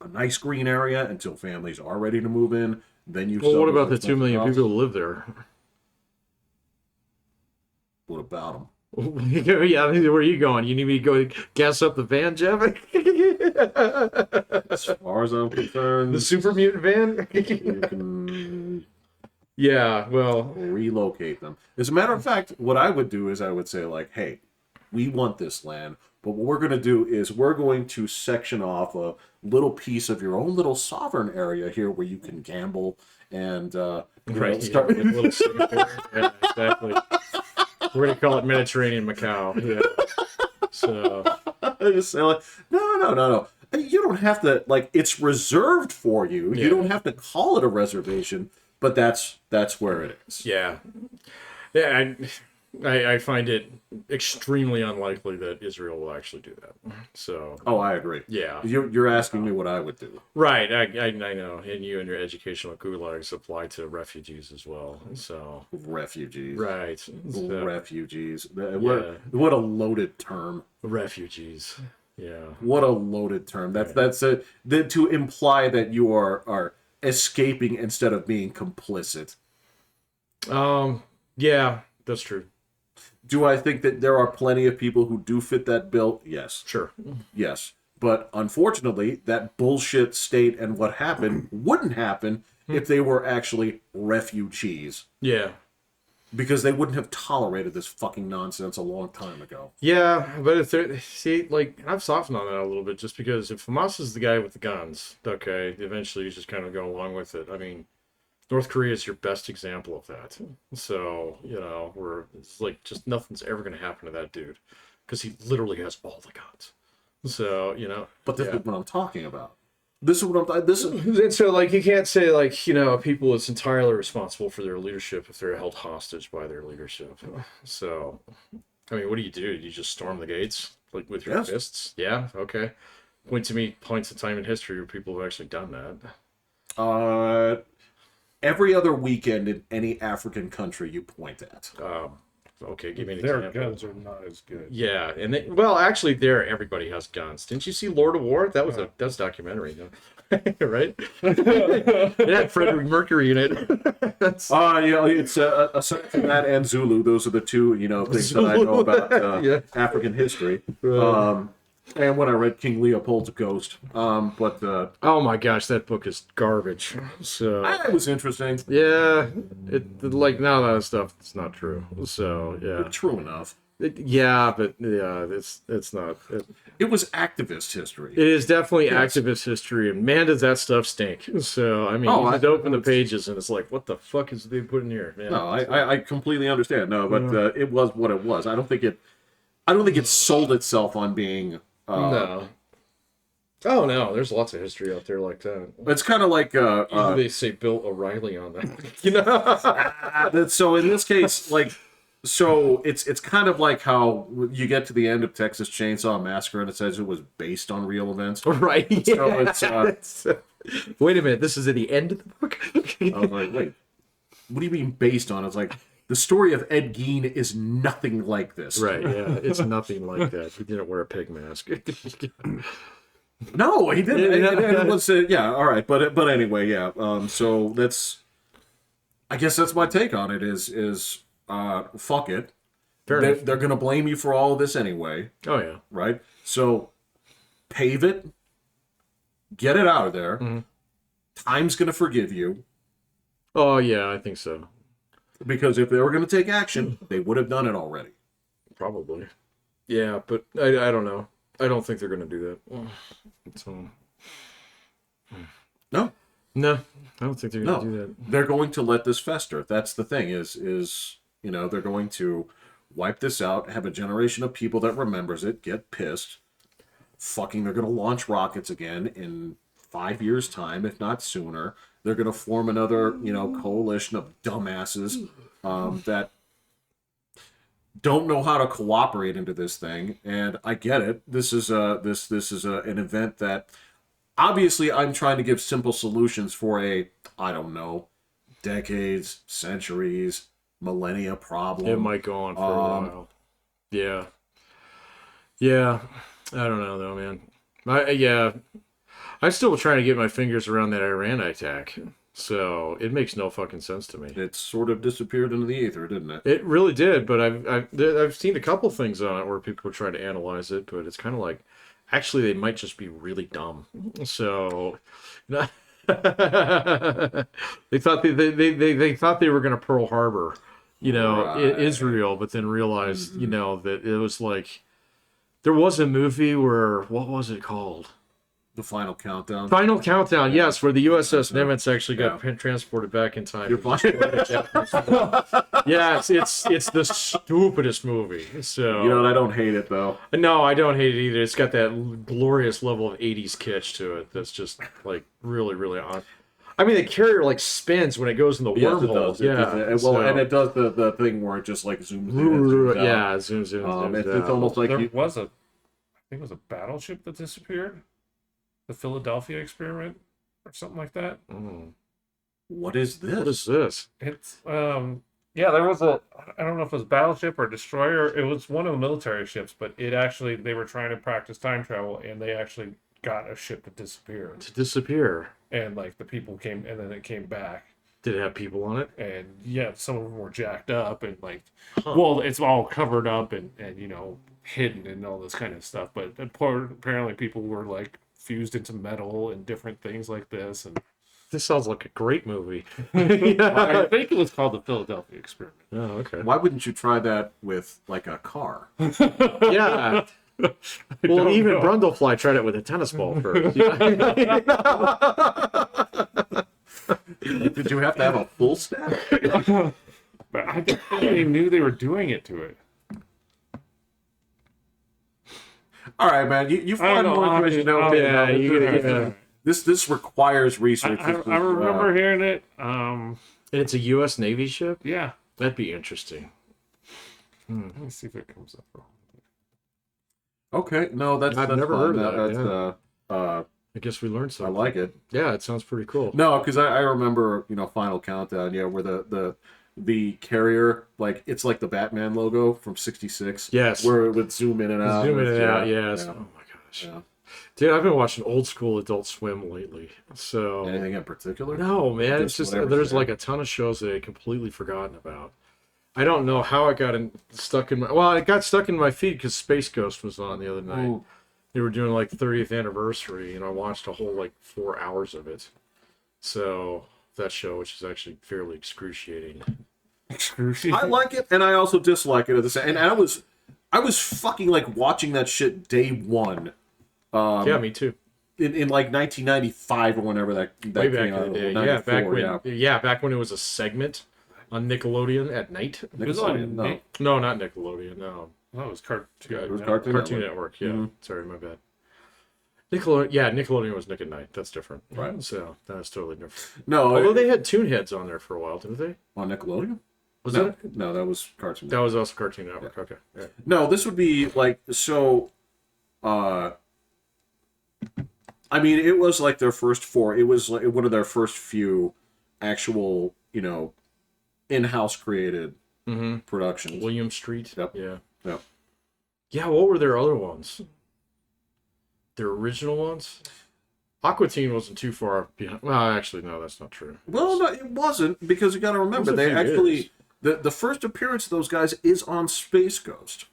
nice green area until families are ready to move in. Then you. Well, what about the 2 million people who live there? What about them? Yeah, where are you going? You need me to go gas up the van, Jeff? As far as I'm concerned, the super mutant van. You can yeah, well, relocate them. As a matter of fact, what I would do is I would say like, hey, we want this land, but what we're going to do is we're going to section off a little piece of your own little sovereign area here where you can gamble and start with little Singapore. Yeah, exactly. We're gonna call it Mediterranean Macau. Yeah. So I just say like, no. You don't have to it's reserved for you. Yeah. You don't have to call it a reservation, but that's where it is. Yeah. Yeah, I find it extremely unlikely that Israel will actually do that. So. Oh, I agree. Yeah. You're asking me what I would do. Right. I know. And you and your educational gulags apply to refugees as well. So. Refugees. Right. So, refugees. Yeah. What a loaded term. Refugees. Yeah. What a loaded term. That's to imply that you are escaping instead of being complicit. Yeah, that's true. Do I think that there are plenty of people who do fit that bill? Yes. Sure. Yes. But unfortunately, that bullshit state and what happened wouldn't happen if they were actually refugees. Yeah. Because they wouldn't have tolerated this fucking nonsense a long time ago. Yeah, but if they're, see, I've softened on that a little bit just because if Hamas is the guy with the guns, okay, eventually you just kind of go along with it. I mean, North Korea is your best example of that. So, it's like just nothing's ever going to happen to that dude because he literally has all the guns. So, But this is what I'm talking about. This is what I'm. This is. And so, you can't say, people is entirely responsible for their leadership if they're held hostage by their leadership. So, I mean, what do? You just storm the gates, with your fists? Yeah, okay. Point to me points of time in history where people have actually done that. Every other weekend in any African country you point at. Okay, give me an Their example. guns are not as good. Yeah, and well, actually, there everybody has guns. Didn't you see Lord of War? That was a documentary, right? It had Frederick Mercury in it. It's aside from that and Zulu, those are the two things that I know about Yeah. African history. Right. And when I read King Leopold's Ghost, but Oh my gosh, that book is garbage. So it was interesting. yeah, like now that stuff, it's not true. So yeah, True enough. but it's not. It was activist history. It is definitely Yes. activist history, and man, does that stuff stink. So I mean, Oh, you just open the pages, and it's like, what the fuck is they putting here? Man. No, I completely understand. No, but it was what it was. I don't think it sold itself on being. No. Oh no, there's lots of history out there like that. It's kind of like They say Bill O'Reilly on that. so in this case, like, so it's kind of like how you get to the end of Texas Chainsaw Massacre and it says it was based on real events. Right. So it's Wait a minute, this is at the end of the book? I was like, wait, what do you mean based on? It's like the story of Ed Gein is nothing like this. Right, yeah. It's nothing like that. He didn't wear a pig mask. No, he didn't. Yeah. It was all right, but anyway, yeah. So I guess that's my take on it. Is fuck it. Fair They're, enough. they're gonna blame you for all of this anyway, Oh yeah. right? So pave it, get it out of there. Mm-hmm. Time's gonna forgive you Oh yeah, I think so. because if they were gonna take action, they would have done it already. Probably. Yeah, but I don't know. I don't think they're gonna do that. So, No, no, I don't think they're gonna no, do that. they're going to let this fester. That's the thing. Is they're going to wipe this out, have a generation of people that remembers it, get pissed. Fucking, they're going to launch rockets again in 5 years' time, if not sooner. They're going to form another, coalition of dumbasses that don't know how to cooperate into this thing. And I get it. This is an event that obviously I'm trying to give simple solutions for I don't know, decades, centuries, millennia problem. It might go on for a while. Yeah. Yeah. I don't know though, man. I'm still trying to get my fingers around that Iran attack. So it makes no fucking sense to me. It sort of disappeared into the ether, didn't it? It really did, but I've seen a couple things on it where people are trying to analyze it, but it's kind of like, actually, they might just be really dumb. So, they thought they thought they were going to Pearl Harbor, Right. Israel, but then realized, that it was like, there was a movie where, what was it called? The Final Countdown. Final Countdown, yes, where the USS Nimitz actually got transported back in time. You're fine. Yeah, it's the stupidest movie. So You know, I don't hate it though. no, I don't hate it either. It's got that glorious level of 80s kitsch to it that's just like really, really on. I mean, the carrier like spins when it goes in the Yes, it wormhole. does. Yeah, And it does the thing where it just like zooms in. And zooms out. yeah, zooms in. Zooms It's out. almost like There was I think it was a battleship that disappeared. The Philadelphia experiment or something like that. Mm. what is this? What is this? It's yeah, there was I don't know if it was a battleship or a destroyer. It was one of the military ships, but they were trying to practice time travel and they actually got a ship that disappeared. To disappear. And like the people came and then it came back. Did it have people on it? And yeah, some of them were jacked up and like Huh. well, it's all covered up and hidden and all this kind of stuff. But apparently people were like fused into metal and different things like this and This sounds like a great movie. I think it was called the Philadelphia experiment. Oh, okay. Why wouldn't you try that with like a car? Yeah. Well, even know. Brundlefly tried it with a tennis ball first. Did you have to have a full stack? But I don't think they knew they were doing it to it. All right, man. You I find don't more know. information. Yeah, Yeah. This requires research. I remember hearing it. And it's a U.S. Navy ship? Yeah. That'd be interesting. Let me see if it comes up. Okay, no, that's I've never fine. heard of that, That's I guess we learned I something. like it. Yeah, it sounds pretty cool. No, because I remember Final Countdown, where the carrier, like it's like the Batman logo from '66. Yes. Where it would zoom in and out. Zoom in and out, Yeah. yes. Yeah. Oh my gosh. Yeah. Dude, I've been watching old school Adult Swim lately. So Anything in particular? no, man, it's just whatever's there's there. like a ton of shows that I had completely forgotten about. I don't know how it got stuck in my. Well, it got stuck in my feed because Space Ghost was on the other night. Ooh. They were doing like 30th anniversary, and I watched a whole like 4 hours of it. So that show, which is actually fairly excruciating. I like it, and I also dislike it at the same. And I was fucking like watching that shit day one. Yeah, me too. In like 1995 or whenever that Way back came in out. the day. 94, Yeah, back when yeah. back when it was a segment on Nickelodeon at night. It was on Nickelodeon, no. Nick- No, not Nickelodeon. No, Oh, it was Cartoon. It was Network. Cartoon Network. Yeah, Mhm. sorry, my bad. Nickelodeon. Yeah, Nickelodeon was Nick at Night. That's different. Right. So that's totally different. No, Although they had Toon Heads on there for a while, didn't they? on Nickelodeon. Was No, that? no, that was Cartoon. That was also Cartoon Network. Okay. Yeah. No, this would be like so. I mean, it was like their first four. It was like one of their first few actual, in-house created Mm-hmm. productions. William Street. Yep. Yeah. Yep. Yeah. What were their other ones? Their original ones. Aqua Teen wasn't too far behind. Well, actually, no, that's not true. Well, no, it wasn't because you got to remember There's a they few actually years. the first appearance of those guys is on Space Ghost.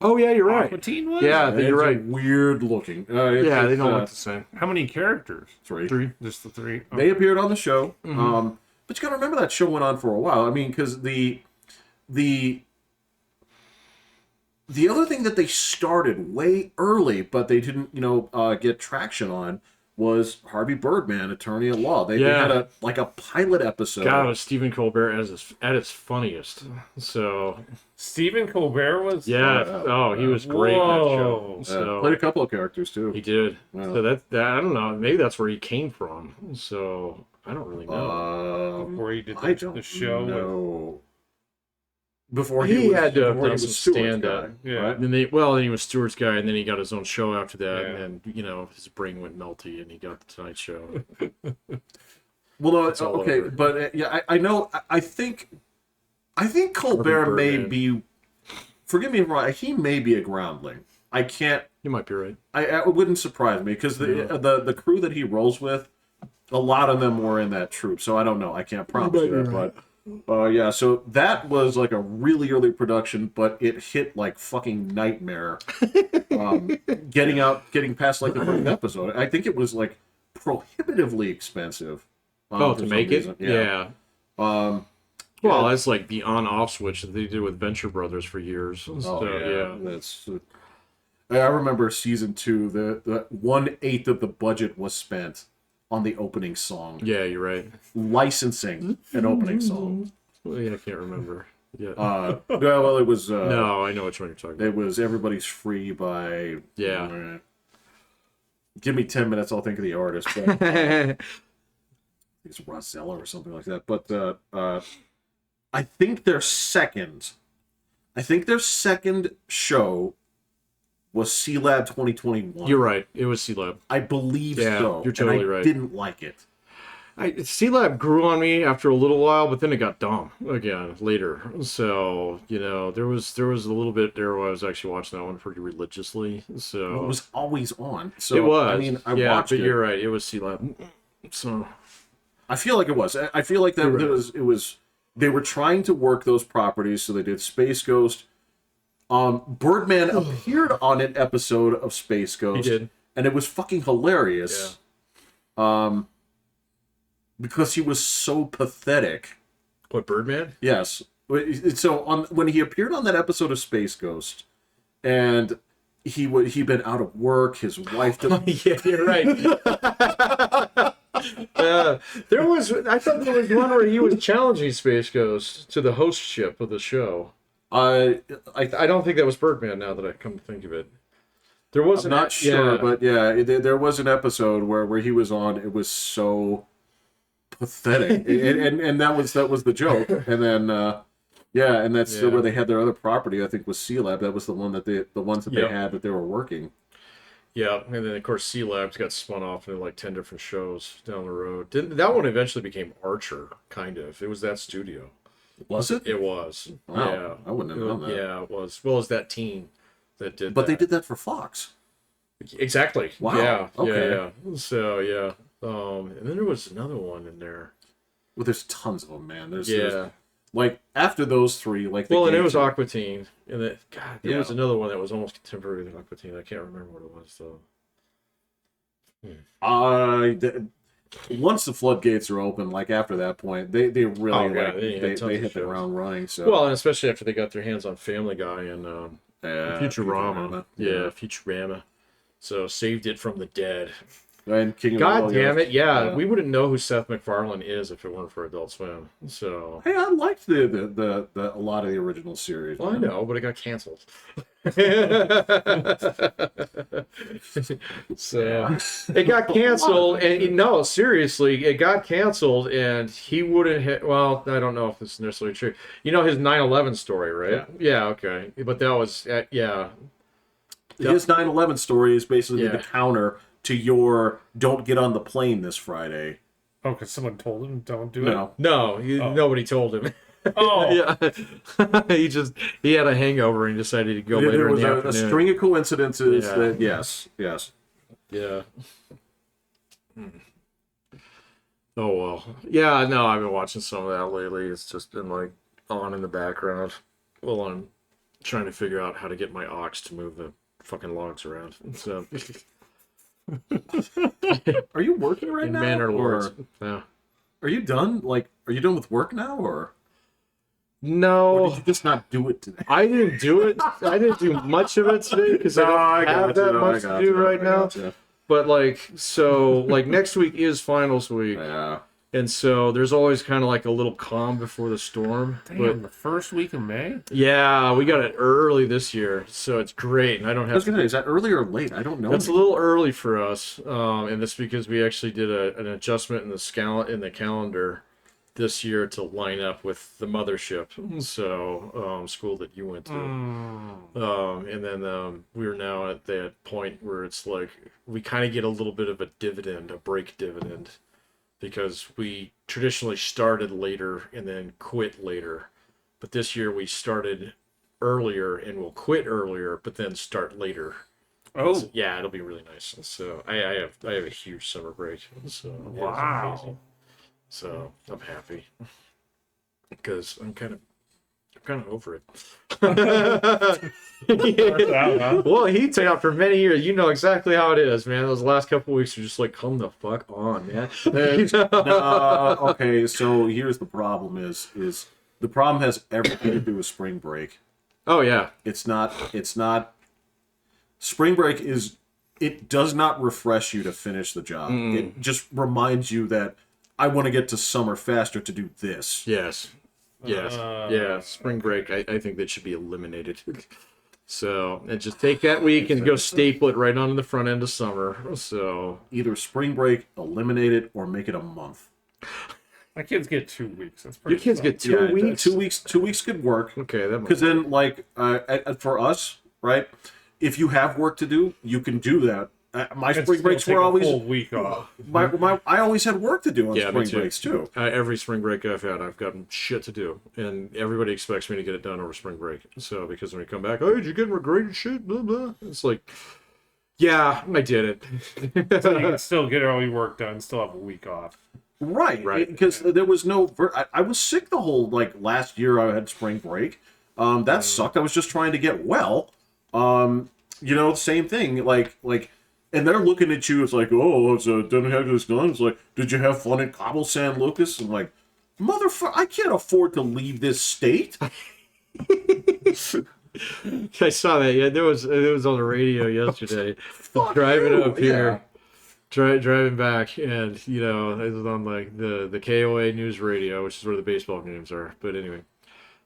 Oh yeah, you're right. Aqua Teen was? Yeah, I think you're It's right. weird looking. Yeah, they don't look the same. How many characters? three. Just the three. Oh. They appeared on the show. Mm-hmm. But you got to remember that show went on for a while. I mean, because the other thing that they started way early, but they didn't, get traction on, was Harvey Birdman, Attorney at Law. They had a pilot episode. God, it was Stephen Colbert at his funniest. So Stephen Colbert was. yeah, oh, he was great in that show. Whoa. So Played a couple of characters too. he did. Yeah. So that I don't know. Maybe that's where he came from. So I don't really know. Before he did I don't the show. know. Before He had to have before he done was some Stewart's stand-up. guy, Yeah. right? Then then he was Stewart's guy, and then he got his own show after that, Yeah. and then his brain went melty, and he got the Tonight Show. Well, no, It's all okay, over. but I know. I think Colbert Harvey may Birdman. be. Forgive me if I'm wrong. He may be a groundling. I can't. You might be right. It wouldn't surprise me because the crew that he rolls with, a lot of them were in that troop. So I don't know. I can't promise you that, but. Yeah, so that was like a really early production, but it hit like fucking nightmare. Getting past like the first episode, I think it was like prohibitively expensive. Oh, for to some make reason. it? Yeah. Um, Well, that's like the on-off switch that they did with Venture Brothers for years. So, yeah. That's. I remember season 2. The 1/8 of the budget was spent on the opening song, Yeah, you're right. licensing an opening song. Well, yeah, I can't remember. Yeah. Well, it was. No, I know which one you're talking about. It was "Everybody's Free" by. Yeah. Give me 10 minutes, I'll think of the artist. But, I think it's Rosella or something like that. But I think their second show was C-Lab 2021. You're right. It was C-Lab. I believe Yeah, so. you're totally and I right. didn't like it. C-Lab grew on me after a little while, but then it got dumb again later. So, there was a little bit there where I was actually watching that one pretty religiously. So It was always on. So it was. I mean, I yeah, watched but it. you're right. It was C-Lab. So I feel like it was. I feel like that You're right. it was. They were trying to work those properties, so they did Space Ghost. Birdman appeared on an episode of Space Ghost. he did. And it was fucking hilarious. Because he was so pathetic. What, Birdman? Yes. So when he appeared on that episode of Space Ghost, and he'd been out of work, his wife didn't. Yeah, you're right. I thought there was one where he was challenging Space Ghost to the host ship of the show. I don't think that was Birdman. Now that I come to think of it, there was I'm not sure, but yeah, there was an episode where he was on. It was so pathetic, and that was the joke. And then and that's where they had their other property. I think was C-Lab. That was the one that the ones that they had that they were working. Yeah, and then of course C-Labs got spun off into like 10 different shows down the road. That one eventually became Archer, kind of. It was that studio. Was it? It was. Wow, Yeah. I wouldn't have known that. Yeah, it was. Well, as that team that did But that. they did that for Fox. Exactly. Wow, Yeah. okay. Yeah. So, yeah. And then there was another one in there. Well, there's tons of them, man. There's Yeah. like after those three, like Well, and it gave was you- Aqua Teen. And there was Yeah. another one that was almost contemporary with Aqua Teen. I can't remember what it was, though. Once the floodgates are open, like after that point, they really Oh, yeah, like they had tons they of hit the shows. ground running. So Well, and especially after they got their hands on Family Guy and Futurama. Yeah, Futurama. So saved it from the dead. And King of God the damn Hill, it! Yeah, Yeah. we wouldn't know who Seth MacFarlane is if it weren't for Adult Swim. So, Hey, I liked the a lot of the original series. well, I man. know, but it got canceled. So it got canceled, and no, seriously, it got canceled, and he wouldn't hit. Well, I don't know if this is necessarily true. You know his 9/11 story, right? Yeah. Okay, but that was yeah. His 9/11 story is basically Yeah. the counter to your "Don't get on the plane this Friday." Oh, because someone told him don't do No, No, nobody told him. it. Oh, Yeah, he had a hangover and decided to go there later in was the a afternoon. string of coincidences Yeah. that yes. Yeah. Oh well. Yeah, no, I've been watching some of that lately. It's just been like on in the background while I'm trying to figure out how to get my ox to move the fucking logs around. So Are you working right in now? manner or words. Yeah. are you done? Like, are you done with work now, or No, did you just not do it today? I didn't do it. I didn't do much of it today because I don't have that much to do right now. But like, so like next week is finals week. Yeah. And so there's always kind of like a little calm before the storm. damn, But the first week of May? yeah, we got it early this year, so it's great. And I don't I was have gonna say, is that early or late? I don't know. That's a little early for us, and that's because we actually did an adjustment in the calendar this year to line up with the mothership. So school that you went to, and then we're now at that point where it's like we kind of get a little bit of a break dividend. Because we traditionally started later and then quit later. But this year we started earlier and we'll quit earlier, but then start later. Oh, So, yeah, it'll be really nice. So I have a huge summer break. So yeah, it's wow. amazing. So I'm happy. Because I'm kind of over it. Well, he took out for many years. You know exactly how it is, man. Those last couple weeks are just like, come the fuck on, man. Okay, so here's the problem: is the problem has everything to do with spring break. Oh yeah, It's not. Spring break is. It does not refresh you to finish the job. It just reminds you that I want to get to summer faster to do this. yes, yeah. Spring break, I think that should be eliminated. So and just take that week and go staple it right onto the front end of summer. So Either spring break, eliminate it, or make it a month. My kids get 2 weeks. That's pretty your kids solid. get 2 weeks. 2 weeks. 2 weeks could work. Okay, that Because then, like, for us, right? If you have work to do, you can do that. My It's spring still breaks take were a always full week off. I always had work to do on Yeah, me spring too. breaks too. Every spring break I've had, I've gotten shit to do, and everybody expects me to get it done over spring break. So because when we come back, oh, did you get graded shit? Blah blah. It's like, yeah, I did it. So you can still get all your work done, still have a week off. Right, Right. because there was no. I was sick the whole like last year. I had spring break. That sucked. I was just trying to get well. Same thing. Like, and they're looking at you. It's like, oh, it's didn't have this done. It's like, did you have fun at Cabo San Lucas? I'm like, motherfucker, I can't afford to leave this state. I saw that. Yeah, it was on the radio yesterday. Fuck Driving you, up here, driving back, and it was on like the KOA news radio, which is where the baseball games are. But anyway,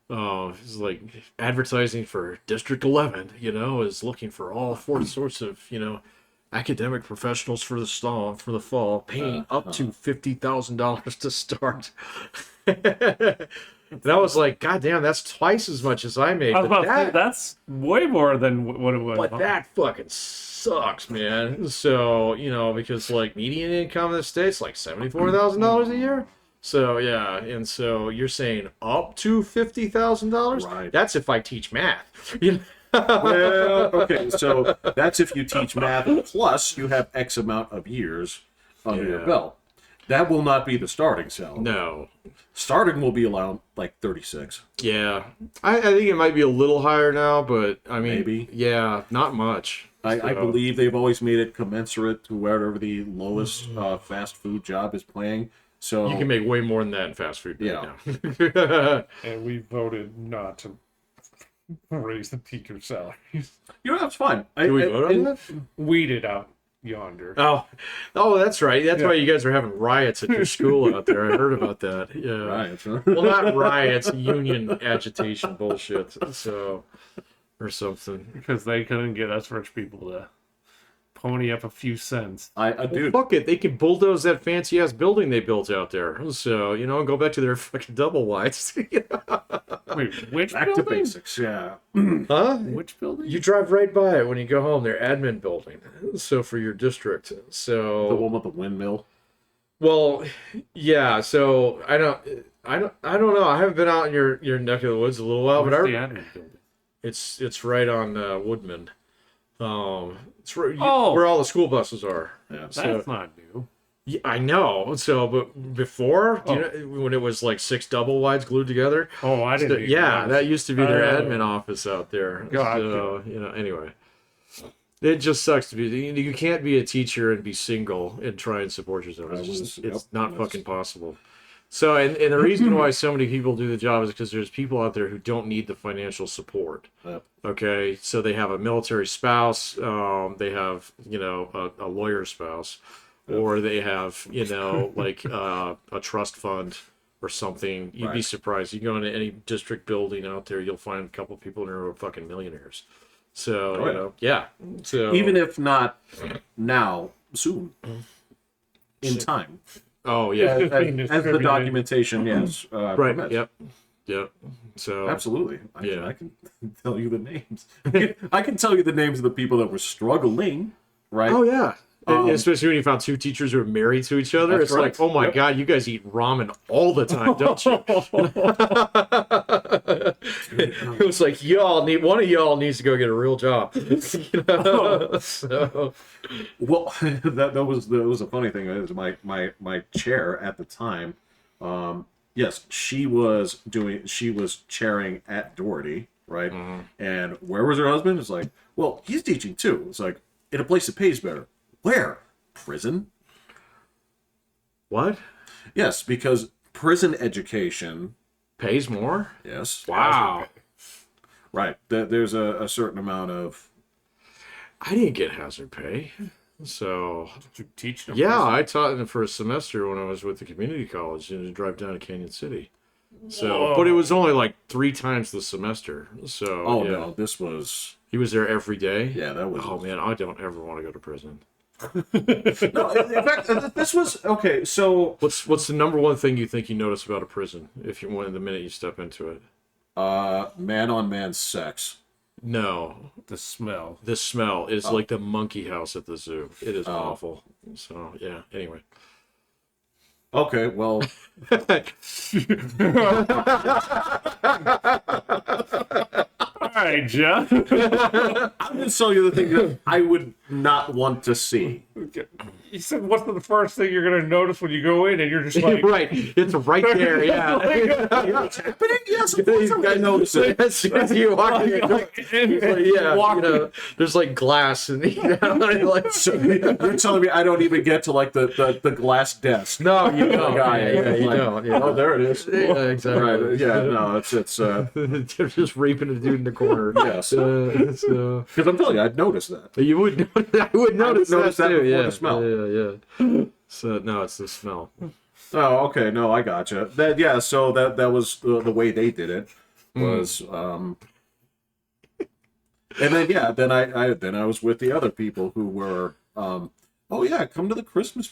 it's like advertising for District 11. Is looking for all four sorts of academic professionals for the fall, paying up to $50,000 to start. And I was like, God damn, that's twice as much as I made. I was But about to say, that's way more than what it was. But that fucking sucks, man. So, because like median income in the States, like $74,000 a year. So yeah, and so you're saying up to $50,000? Right. That's if I teach math. You know? Well, okay, so that's if you teach math plus you have X amount of years under your Yeah. belt. That will not be the starting salary. No. Starting will be around like 36. Yeah. I think it might be a little higher now, but I mean, Maybe. Yeah, not much. I So, believe they've always made it commensurate to wherever the lowest fast food job is paying. So you can make way more than that in fast food Yeah. right now. And we voted not to raise the teacher salaries. you know that's fine. Did we vote on that? Weeded out yonder. Oh, that's right. That's Yeah. why you guys are having riots at your school out there. I heard about that. Yeah. Right. Well, not riots, union agitation bullshit. So, or something. Because they couldn't get us rich people to pony up a few cents. I do. Fuck it, they can bulldoze that fancy ass building they built out there. So, go back to their fucking double wides. Wait, which Back to building? basics. Yeah. Huh? Which building? You drive right by it when you go home. Their admin building. So for your district. The So one with the windmill. well, yeah. So I don't know. I haven't been out in your neck of the woods a little while, Where's but the admin building? it's right on Woodman. It's right, Oh. where all the school buses are. Yeah. That's not new. Yeah, I know. So, but before, do you know, when it was like 6 double wides glued together? Oh, I didn't. So, even yeah, know. that used to be their Oh. admin office out there. Gotcha. So, anyway. It just sucks to be. You can't be a teacher and be single and try and support yourself. It's not yep. fucking possible. So, and the reason why so many people do the job is because there's people out there who don't need the financial support. Yep. Okay, so they have a military spouse, they have a lawyer spouse, or they have like a trust fund or something. You'd be Right. surprised. You go into any district building out there, you'll find a couple people who are fucking millionaires. So Oh, yeah. yeah. So Even if not now, soon. In time. oh yeah, As the documentation, yes. right. permits. Yep. So Absolutely. Yeah. I can tell you the names. I can tell you the names of the people that were struggling, right? Oh yeah. Especially when you found 2 teachers who are married to each other, That's it's right. like, oh my Yep. god, you guys eat ramen all the time, don't you? It was like one of y'all needs to go get a real job. So Well, that was a funny thing. It was my chair at the time. Yes, she was chairing at Doherty, right? Mm-hmm. And where was her husband? It's like, well, he's teaching too. It's like in a place that pays better. Where? Prison. what? Yes, because prison education. Pays more? Yes. Wow. Right. There's a certain amount of. I didn't get hazard pay. So You teach them. yeah, I taught it for a semester when I was with the community college and to drive down to Canyon City. So, but it was only like 3 times the semester. So, Oh yeah. no, this was. He was there every day. Yeah, that was. Oh man, I don't ever want to go to prison. No, in fact, this was okay. So, What's the number one thing you think you notice about a prison if you want the minute you step into it? man on man sex. No, The smell. the smell is like the monkey house at the zoo. It is awful. So yeah. Anyway. Okay, well, All right, Jeff. I'm going to tell you the thing that I would not want to see. You said, what's the first thing you're going to notice when you go in? And you're just like, right, it's right there. Yeah. But yes, of course I'm going to notice it. As soon as you walk in, yeah, there's like glass and like. So you're telling me I don't even get to like the glass desk? No, you don't. guy, Yeah, you like, don't. Yeah. Oh, there it is. Yeah, exactly. Right. Yeah. No, it's They're just raping a dude in the corner. Yes. Because because I'm telling you, I'd notice that. you would. I would notice notice that too. before Yeah. the smell. Yeah. So no, it's the smell. Oh, okay. No, I gotcha. That yeah. So that was the way they did it was. And then I was with the other people who were. Oh yeah, come to the Christmas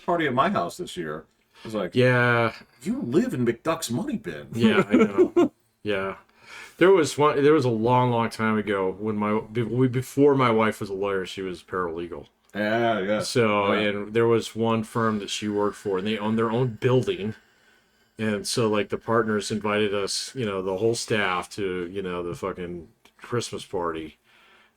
party at my house this year. I was like, Yeah. you live in McDuck's money bin. Yeah, I know. Yeah. There was a long time ago when before my wife was a lawyer, she was paralegal. Yeah. So, Yeah. and there was one firm that she worked for, and they owned their own building. And so, like, the partners invited us, the whole staff to, the fucking Christmas party.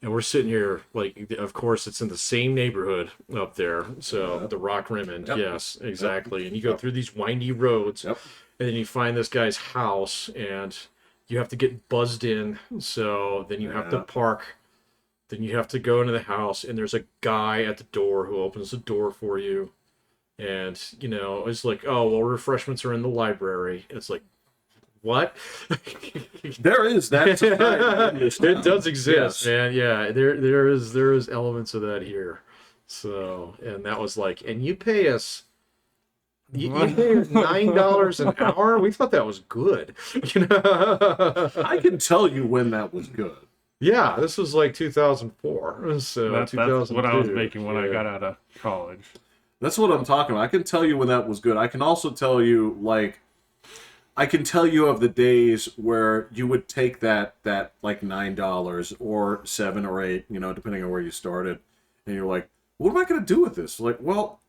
And we're sitting here, like, of course, it's in the same neighborhood up there. So, the Rock Rimmon. Yep. Yes, exactly. And you go through these windy roads, Yep. and then you find this guy's house, and you have to get buzzed in. So, then you have to park. Then you have to go into the house, and there's a guy at the door who opens the door for you. And, it's like, oh, well, refreshments are in the library. It's like, what? There is that. It does exist, Yes. man. Yeah, there is elements of that here. So, and that was like, and you pay us. You pay us $9 an hour. We thought that was good. I can tell you when that was good. Yeah, this was like 2004. So That's 2002. what I was making when I got out of college. That's what I'm talking about. I can tell you when that was good. I can also tell you, I can tell you of the days where you would take that like $9 or $7 or $8, depending on where you started, and you're like, what am I going to do with this? Like, well,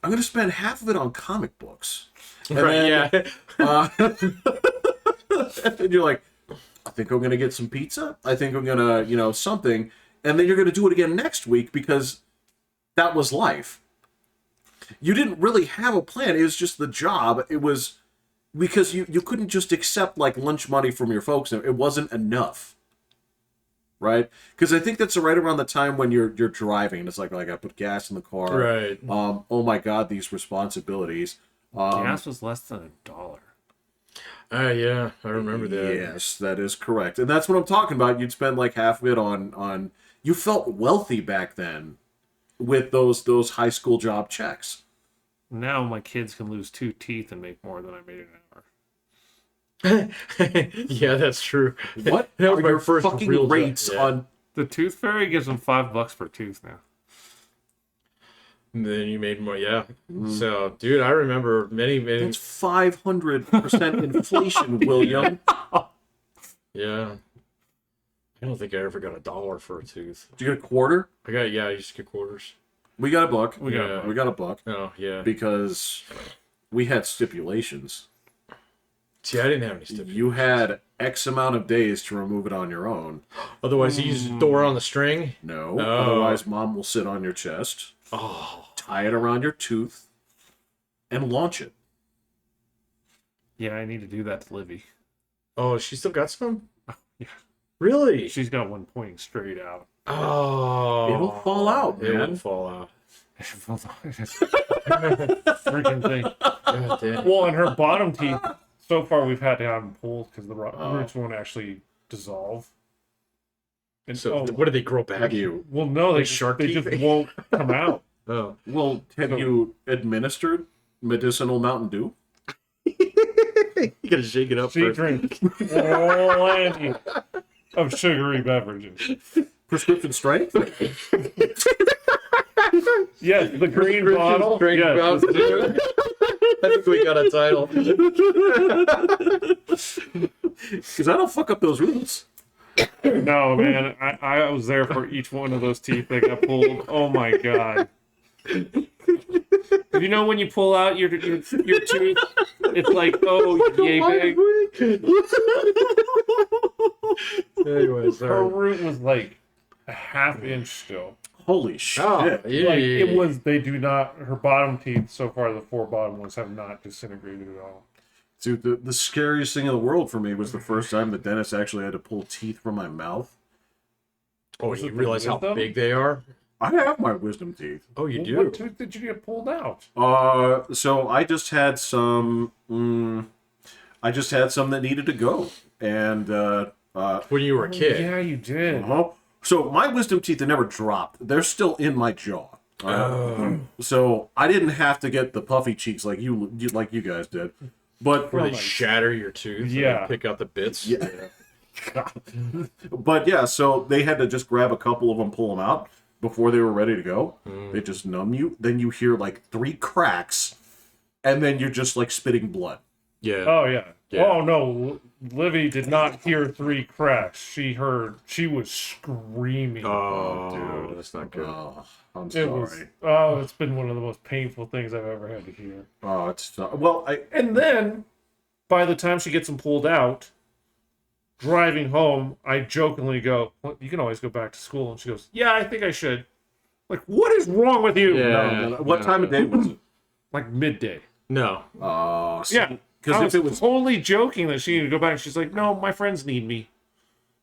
I'm going to spend half of it on comic books. And Right? then, Yeah. and then you're like, I think I'm going to get some pizza. I think I'm going to, something. And then you're going to do it again next week because that was life. You didn't really have a plan. It was just the job. It was because you couldn't just accept like lunch money from your folks. It wasn't enough. Right? Because I think that's right around the time when you're driving. And it's like, I put gas in the car. Right. Oh my God, these responsibilities. Gas was less than $1. Yeah, I remember that. Yes, that is correct. And that's what I'm talking about. You'd spend like half of it on you felt wealthy back then with those high school job checks. Now my kids can lose 2 teeth and make more than I made an hour. Yeah, that's true. What That was are my your first fucking real job. rates Yeah. on? The tooth fairy gives them $5 per tooth now. And then you made more, yeah. So, dude, I remember many. That's 500% inflation, William. Yeah. I don't think I ever got $1 for a tooth. Did you get a quarter? I used to get quarters. We got a buck. We got a buck. We got a buck Oh, yeah. because we had stipulations. See, I didn't have any stipulations. You had X amount of days to remove it on your own. Otherwise, you use the door on the string. No. Oh. Otherwise, mom will sit on your chest, Oh. tie it around your tooth, and launch it. Yeah, I need to do that to Livy. Oh, she still got some? Yeah. Really? She's got one pointing straight out. Oh. It'll fall out, It man. will fall out. Freaking thing. God damn. Well, and her bottom teeth, so far we've had to have them pulled because the roots won't actually dissolve. And, So, what do they grow back? Have you? well, no, they, Like shark they teeth? just won't come out. Oh. Well, have you administered medicinal Mountain Dew? You gotta shake it up She first. drinks plenty of sugary beverages. Prescription strength? Yes, the green bottle. Drink Yes, about two. I think we got a title. Because I don't fuck up those roots. no, man, I was there for each one of those teeth that got pulled. Oh my god! You know when you pull out your tooth, it's like, oh yay big. Anyway, Her sorry. root was like a half inch still. Holy shit. Oh, yeah. Like it was. They do not. Her bottom teeth so far, the 4 bottom ones have not disintegrated at all. Dude, the scariest thing in the world for me was the first time the dentist actually had to pull teeth from my mouth. Oh, Was you it the realize how wisdom? big they are? I have my wisdom teeth. Oh, you Well, do? what tooth did you get pulled out? So I just had some. I just had some that needed to go, and When you were a kid. Yeah, you did. uh-huh. So my wisdom teeth have never dropped. They're still in my jaw. So I didn't have to get the puffy cheeks like you guys did, but Where they shatter your tooth Yeah. and pick out the bits. Yeah. But yeah, so they had to just grab a couple of them, pull them out before they were ready to go. They just numb you. Then you hear like 3 cracks, and then you're just like spitting blood. Yeah. Oh yeah. Yeah. Oh no, Livy did not hear 3 crash. She was screaming. Oh, dude. that's not good. Oh, I'm It was. sorry. Oh, it's been one of the most painful things I've ever had to hear. Oh, it's well. And then, by the time she gets them pulled out, driving home, I jokingly go, well, "You can always go back to school." And she goes, "Yeah, I think I should." Like, what is wrong with you? Yeah. What time of day was it? Like midday. No. Oh, Yeah. because I if it was was totally joking that she needed to go back. She's like, "No, my friends need me.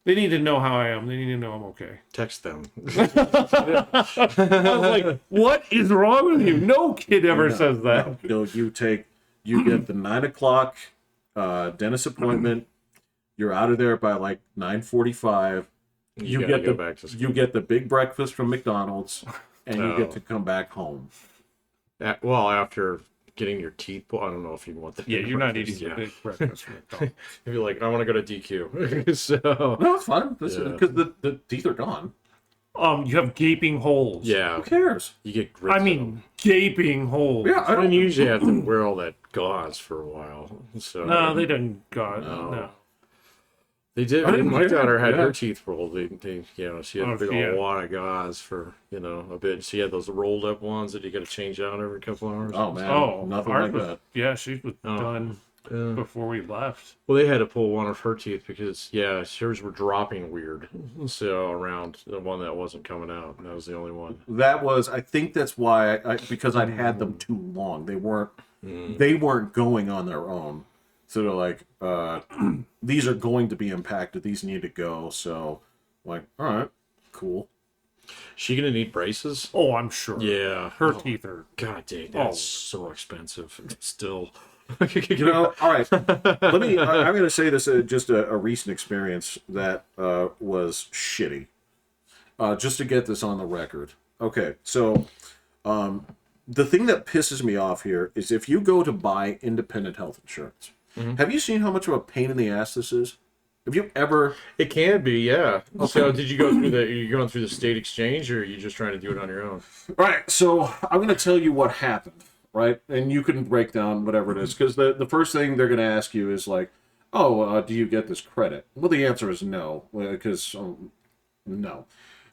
They need to know how I am. They need to know I'm okay." Text them. I was like, "What is wrong with you?" No kid ever says that. you get the 9 o'clock dentist appointment. You're out of there by like 9:45. You gotta get go the back to school. you get the big breakfast from McDonald's, and you get to come back home. Well, after getting your teeth pulled, I don't know if you want that. Yeah, you're not breakfast, eating yeah. the big breakfast from McDonald's. If you're like, I want to go to DQ. So, No, it's fine because Yeah. the teeth are gone. You have gaping holes. yeah, Who cares? you get grits I in mean, them. gaping holes. Yeah, I And don't. you usually have to wear all that gauze for a while. So No, they didn't. God, no. They did. I didn't My care. daughter had Yeah. her teeth rolled. She had Oh, a big yeah. old wad of gauze for, a bit. She had those rolled up ones that you got to change out every couple hours. Oh man, Oh, nothing ours like was- that. Yeah, she was Oh. done Yeah. before we left. Well, they had to pull one of her teeth because, hers were dropping weird. So around the one that wasn't coming out, and that was the only one. That was, I think that's why because I'd had them too long. They weren't going on their own. So they're like, these are going to be impacted. These need to go. So, like, all right, cool. She gonna need braces? Oh, I'm sure. Yeah. Her teeth are. God dang, that's so expensive. Still. All right. Let me. I'm going to say this just a recent experience that was shitty. Just to get this on the record. Okay, so the thing that pisses me off here is if you go to buy independent health insurance. Have you seen how much of a pain in the ass this is? Have you ever? It can be, yeah. So, did you go through are you going through the state exchange, or are you just trying to do it on your own? Right. So I'm going to tell you what happened. Right, and you can break down whatever it is because the first thing they're going to ask you is like, "Oh, do you get this credit?" Well, the answer is no, because no.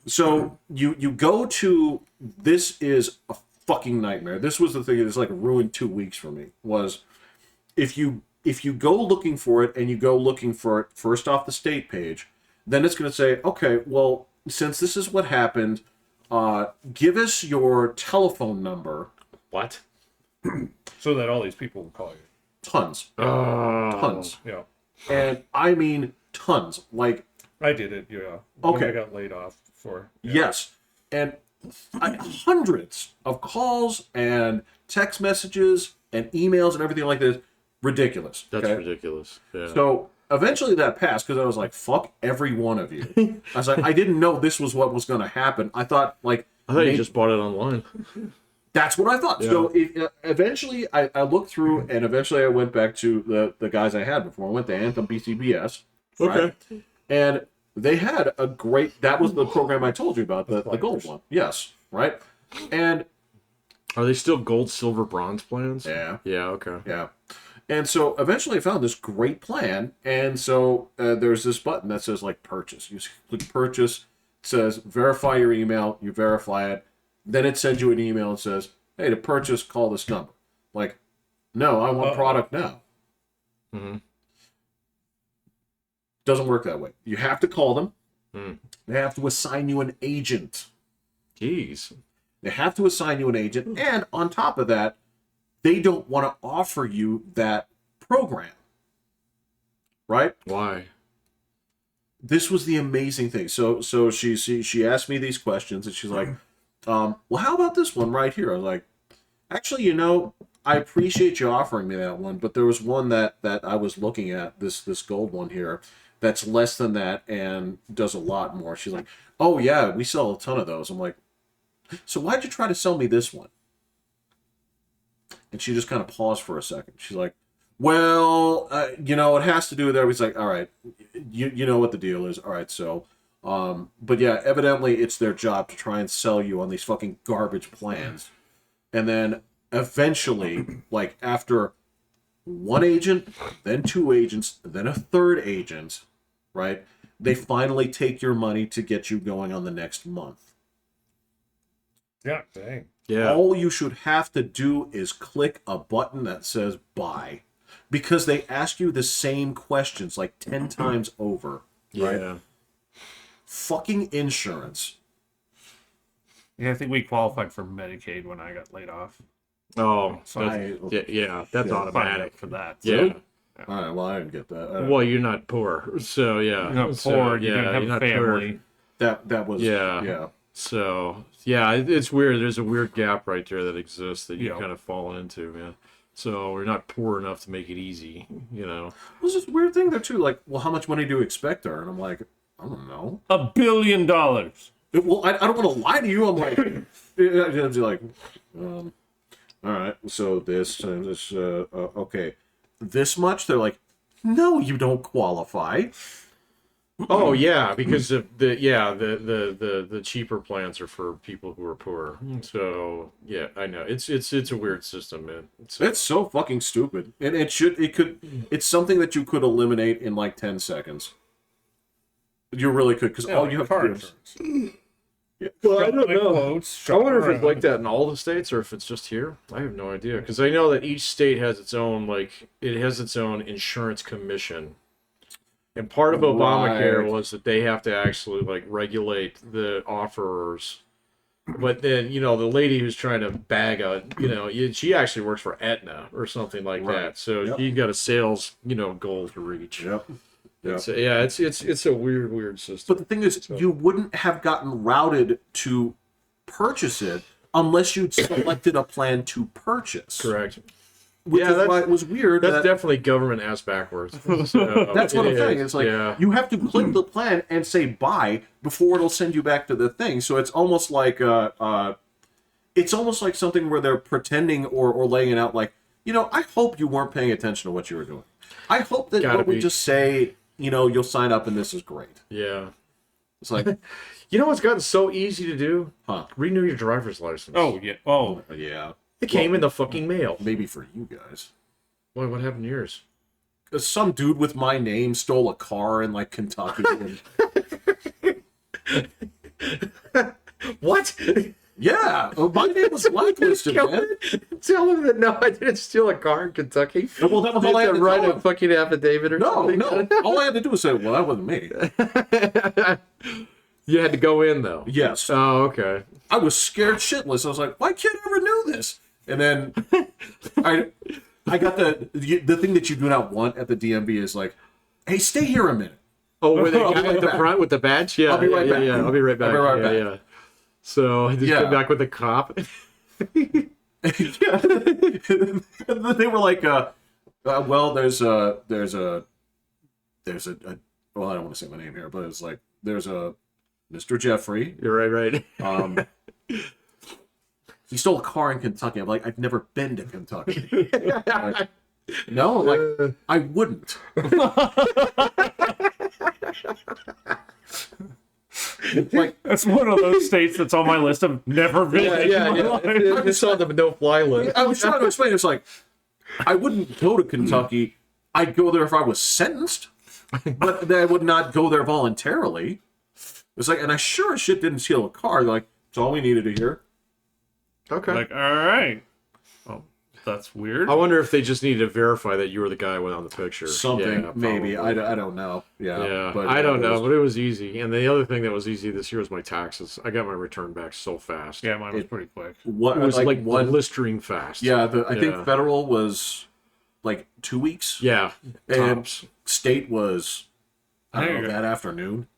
So you go to this is a fucking nightmare. This was the thing that's like ruined 2 weeks for me. Was if you go looking for it and you go looking for it first off the state page, then it's going to say, okay, well, since this is what happened, give us your telephone number. What? So that all these people will call you. Tons, Oh. tons, Yeah. and I mean tons. Like, I did it, yeah. Okay. When I got laid off for. Yeah. yes, and hundreds of calls and text messages and emails and everything like this. Ridiculous. That's okay? ridiculous. Yeah. So eventually that passed because I was like, fuck every one of you. I was like, I didn't know this was what was going to happen. I thought, like, I thought you just bought it online. that's what I thought. Yeah. So eventually I looked through, and eventually I went back to the guys I had before. I went to Anthem BCBS. Right? Okay. And they had a great, that was the program I told you about, the gold one. Yes. Right? And Are they still gold, silver, bronze plans? yeah. Yeah, okay. Yeah. And so eventually I found this great plan. And so there's this button that says like purchase. You click purchase, it says verify your email, you verify it. Then it sends you an email and says, hey, to purchase, call this number. Like, no, I want product now. Mm-hmm. Doesn't work that way. You have to call them. Mm. They have to assign you an agent. Jeez. They have to assign you an agent. And on top of that, they don't want to offer you that program. Right? Why? This was the amazing thing. So she asked me these questions, and she's like, well, how about this one right here? I was like, actually, I appreciate you offering me that one, but there was one that I was looking at, this gold one here, that's less than that and does a lot more. She's like, oh yeah, we sell a ton of those. I'm like, so why'd you try to sell me this one? And she just kind of paused for a second. She's like, well, it has to do with everything. It's like, all right, you know what the deal is. All right, so, but yeah, evidently it's their job to try and sell you on these fucking garbage plans. And then eventually, like after one agent, then two agents, then a third agent, right? They finally take your money to get you going on the next month. Yeah, dang. Yeah. All you should have to do is click a button that says buy, because they ask you the same questions like 10 times over, right? Yeah. Fucking insurance. Yeah, I think we qualified for Medicaid when I got laid off. Oh, So I yeah, that's Yeah, signed up automatic. for that. Yeah. Really? All right, well, I didn't get that. Well, you're not poor, so yeah. You're not So, poor, you yeah, don't have you're a not poor. family. that was Yeah. So yeah, it's weird. There's a weird gap right there that exists that you Yeah. kind of fall into, man. So we're not poor enough to make it easy, you know. There's this weird thing there too. Like, well, how much money do you expect to earn? I'm like, I don't know. $1 billion. Well, I don't want to lie to you. I'm like, I'd be like, all right. So this times this. Okay, this much. They're like, no, you don't qualify. Oh yeah, because of the cheaper plans are for people who are poor. So yeah, I know it's a weird system, man. It's so fucking stupid, and it's something that you could eliminate in like 10 seconds. You really could, because all you have to do is. Well, I don't My know. quotes, I wonder if it's shop like that in all the states or if it's just here. I have no idea, because I know that each state has its own insurance commission. And part of Obamacare Right. was that they have to actually like regulate the offerers. But then, the lady who's trying to bag she actually works for Aetna or something like Right. that. So Yep. she's got a sales, goal to reach. Yep. Yep. So yeah, it's a weird system. But the thing is, you wouldn't have gotten routed to purchase it unless you'd selected a plan to purchase. Correct. Which Yeah, is why that's- it was weird. That's that, definitely government ass backwards. So, that's what I'm it saying. is, It's like yeah. you have to click the plan and say buy before it'll send you back to the thing. So it's almost like something where they're pretending or laying it out like, I hope you weren't paying attention to what you were doing. I hope that Gotta what we be. just say, you'll sign up and this is great. Yeah. It's like, You know what's gotten so easy to do? huh? Renew your driver's license. Oh, yeah. Oh, Yeah, It came in the fucking mail. maybe for you guys. What happened to yours? 'Cause some dude with my name stole a car in like Kentucky. And, What? yeah, my name was blacklisted, man. Tell him that no, I didn't steal a car in Kentucky. Well, that was all I had to write tell a him. fucking affidavit or No, something. no. All I had to do was say, "Well, that wasn't me." You had to go in though. Yes, Oh, okay. I was scared shitless. I was like, "My kid never knew this." And then I got the thing that you do not want at the DMV is like, "Hey, stay here a minute." Oh, were they I'll be guy right at the back. front with the badge? Yeah, I'll be right yeah, back. yeah. I'll be right back. I'll be right yeah, back. yeah. So I just Yeah. come back with the cop. Yeah. And then they were like, well, there's a well, I don't want to say my name here, but it's like there's a Mr. Jeffrey. You're right. He stole a car in Kentucky. I'm like, I've never been to Kentucky. Like, no, like I wouldn't. Like, that's one of those states that's on my list of never visited. Yeah, in my life. It's on the no-fly list. I was trying to explain. It's like I wouldn't go to Kentucky. I'd go there if I was sentenced, but I would not go there voluntarily. It's like, and I sure as shit didn't steal a car. Like, it's all we needed to hear. Okay. Like, all right. Oh, that's weird. I wonder if they just needed to verify that you were the guy who went on the picture. Something, Yeah, maybe. probably. I don't know. Yeah. Yeah, But, I don't it know, was- but it was easy. And the other thing that was easy this year was my taxes. I got my return back so fast. Yeah, mine was pretty quick. What, It was like one. blistering fast. Yeah, I think Yeah. federal was like 2 weeks. Yeah. And Tops. state was, I don't know, There you go. that afternoon.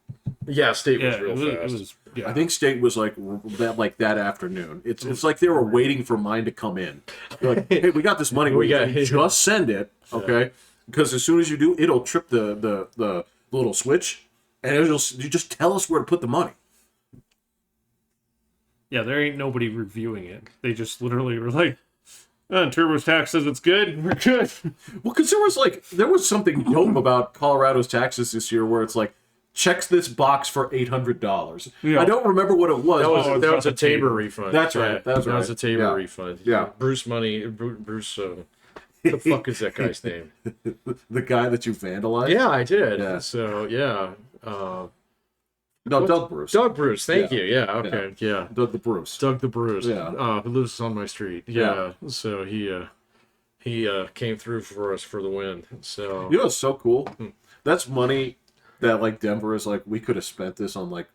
Yeah, state Yeah, was real it fast. was yeah. I think state was like that afternoon. It's like they were waiting for mine to come in. They're like, hey, we got this money. We We got- just send it, okay? Because as soon as you do, it'll trip the little switch, and you just tell us where to put the money. Yeah, there ain't nobody reviewing it. They just literally were like, Turbo's tax says it's good. We're good. Well, because there was something dope about Colorado's taxes this year, where it's like, checks this box for $800. Yeah. I don't remember what it was. That was, but- that was a Tabor. Tabor refund. That's right, Yeah, that's That was right. a Tabor Yeah. refund. Yeah. Bruce money. Bruce. The fuck is that guy's name? The guy that you vandalized? Yeah, I did. Yeah. So yeah. No, Doug Bruce. Doug Bruce, thank Yeah. you. Yeah, okay, yeah. Doug the Bruce. Doug the Bruce. Yeah. Who lives on my street. Yeah. So he came through for us for the win. So You know what's so cool? That's money that like Denver is like, we could have spent this on like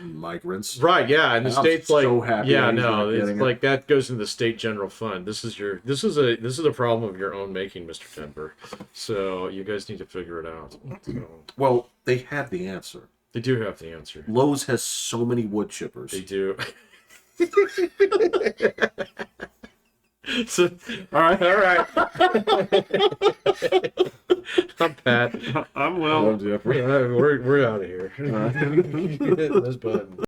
migrants. right, yeah, and the And I'm state's so like, happy yeah, that he's no, not it's getting it. like that goes in the state general fund. This is a problem of your own making, Mr. Denver. So you guys need to figure it out. So, Well, they have the answer. they do have the answer. Lowe's has so many wood chippers. They do. So, all right. I'm Pat. I'm Will. Jeffrey. We're out of here. Those buttons.